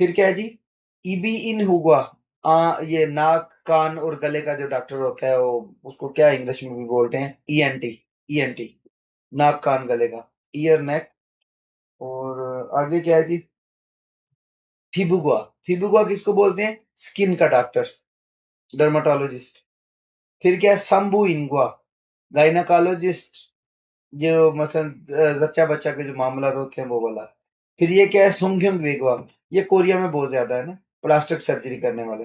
फिर क्या है जी, ईबी इन हुआ, ये नाक कान और गले का जो डॉक्टर होता है वो, उसको क्या इंग्लिश में भी बोलते हैं, ईएनटी। ईएनटी, नाक कान गले का, ईयर नेक। और आगे क्या है जी, फिबुआ। फिबुआ किसको बोलते हैं, स्किन का डॉक्टर, डर्माटोलॉजिस्ट। फिर क्या है, शंभू इंगुआ, गायनाकोलॉजिस्ट, जो मसलन जच्चा बच्चा के जो मामला होते हैं वो वाला। फिर ये क्या है, सुंग्योंग वेगवा, ये कोरिया में बहुत ज्यादा है ना, प्लास्टिक सर्जरी करने वाले।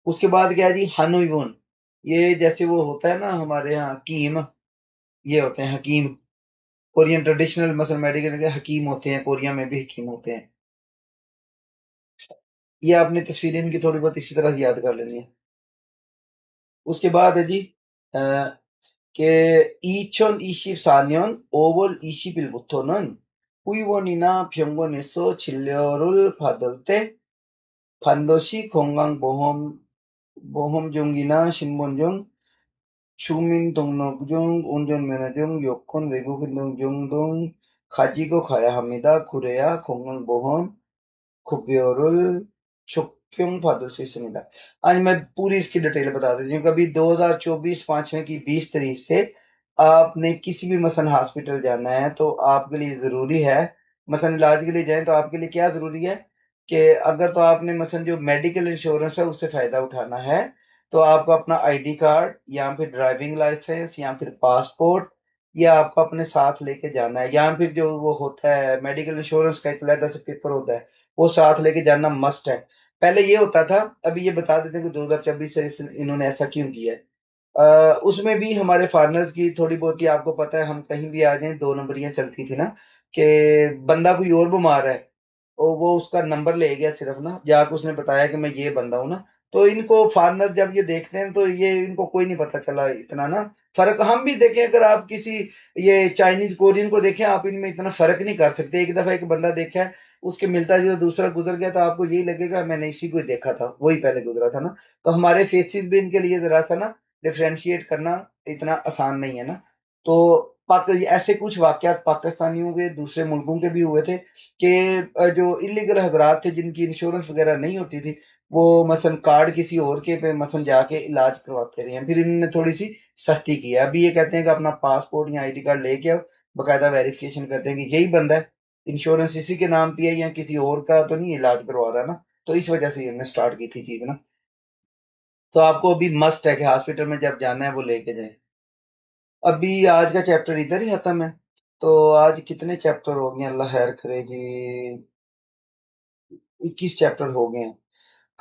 उसके बाद क्या है जी, हानुइवुन, ये जैसे वो होता है ना हमारे यहाँ हकीम, ये होते हैं हकीम, कोरियन ट्रेडिशनल मसल मेडिकल के हकीम होते हैं, कोरिया में भी हकीम होते हैं। ये आपने तस्वीरें इनकी थोड़ी बहुत इसी तरह याद कर लेनी है। उसके बाद है जी, के 이천이십사년 5월 20일부터는 의원이나 병원에서 진료를 받을 때 반드시 보험증이나 신분증, 주민등록증, 운전면허증, 여권, 외국인등증 등 가지고 가야 합니다. 그래야 건강보험 급여를 적용받을 수 있습니다। आज मैं पूरी इसकी डिटेल बता देती हूँ। कभी 2024 5वें की 20 तारीख से आपने किसी भी मसलन हॉस्पिटल जाना है तो आपके लिए ज़रूरी है, मसलन इलाज के लिए जाएं तो आपके लिए क्या ज़रूरी है कि अगर तो आपने मसलन जो मेडिकल इंश्योरेंस है उससे फ़ायदा उठाना है तो आपको अपना आईडी कार्ड या फिर ड्राइविंग लाइसेंस या फिर पासपोर्ट या आपको अपने साथ लेके जाना है, या फिर जो वो होता है मेडिकल इंश्योरेंस का एक अलग से पेपर होता है वो साथ लेके जाना मस्ट है। पहले ये होता था, अभी ये बता देते हैं कि 2024 से इन्होंने ऐसा क्यों किया है। उसमें भी हमारे फार्मर्स की थोड़ी बहुत ही, आपको पता है हम कहीं भी आ जाएं 2 नंबरियाँ चलती थी ना, कि बंदा कोई और बीमार है और वो उसका नंबर ले गया सिर्फ ना, जाके उसने बताया कि मैं ये बंदा हूँ ना, तो इनको फार्मर जब ये देखते हैं तो ये इनको कोई नहीं पता चला इतना ना फ़र्क। हम भी देखें, अगर आप किसी ये चाइनीज़, कोरियन को देखें, आप इनमें इतना फ़र्क नहीं कर सकते। एक दफ़ा एक बंदा देखा है, उसके मिलता-जुलता दूसरा गुज़र गया तो आपको यही लगेगा मैंने इसी को ही देखा था, वही पहले गुज़रा था ना। तो हमारे फेसेस भी इनके लिए ज़रा-सा ना डिफरेंशिएट करना इतना आसान नहीं है ना। तो ऐसे कुछ वाक़यात पाकिस्तानियों के, दूसरे मुल्कों के भी हुए थे कि जो इल्लीगल हज़रात थे जिनकी इंश्योरेंस वग़ैरह नहीं होती थी, वो मसलन कार्ड किसी और के पे मसलन जाके इलाज करवाते रहे हैं। फिर इन्होंने थोड़ी-सी सख्ती की है। अभी ये कहते हैं कि अपना पासपोर्ट या आईडी कार्ड लेके आओ, बाकायदा वेरिफ़िकेशन करते हैं कि यही बंदा है, इंश्योरेंस इसी के नाम पे है या किसी और का तो नहीं इलाज करवा रहा ना। तो इस वज़ह से इन्होंने स्टार्ट की थी चीज़ ना। तो आपको अभी मस्ट है कि हॉस्पिटल में जब जाना है वो लेके जाएँ। अभी आज का चैप्टर इधर ही खत्म है। तो आज कितने चैप्टर हो गए हैं, अल्लाह खैर करे जी, 21 चैप्टर हो गए हैं।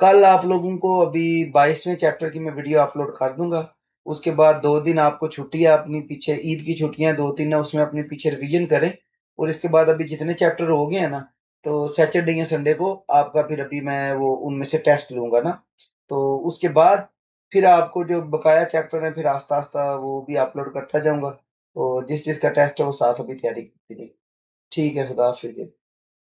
कल आप लोगों को अभी 22वें चैप्टर की मैं वीडियो अपलोड कर दूँगा। उसके बाद 2 दिन आपको छुट्टी है अपनी, पीछे ईद की छुट्टियाँ 2-3 है, उसमें अपने पीछे रिवीजन करें। और इसके बाद अभी जितने चैप्टर हो गए हैं ना, तो सैटरडे या संडे को आपका फिर अभी मैं वो उनमें से टेस्ट लूँगा ना। तो उसके बाद फिर आपको जो बकाया चैप्टर है फिर आस्ता-आस्ता वो भी अपलोड करता जाऊँगा। तो जिस-जिसका टेस्ट है वो साथ अभी तैयारी कीजिए। ठीक है, खुदा हाफ़िज़।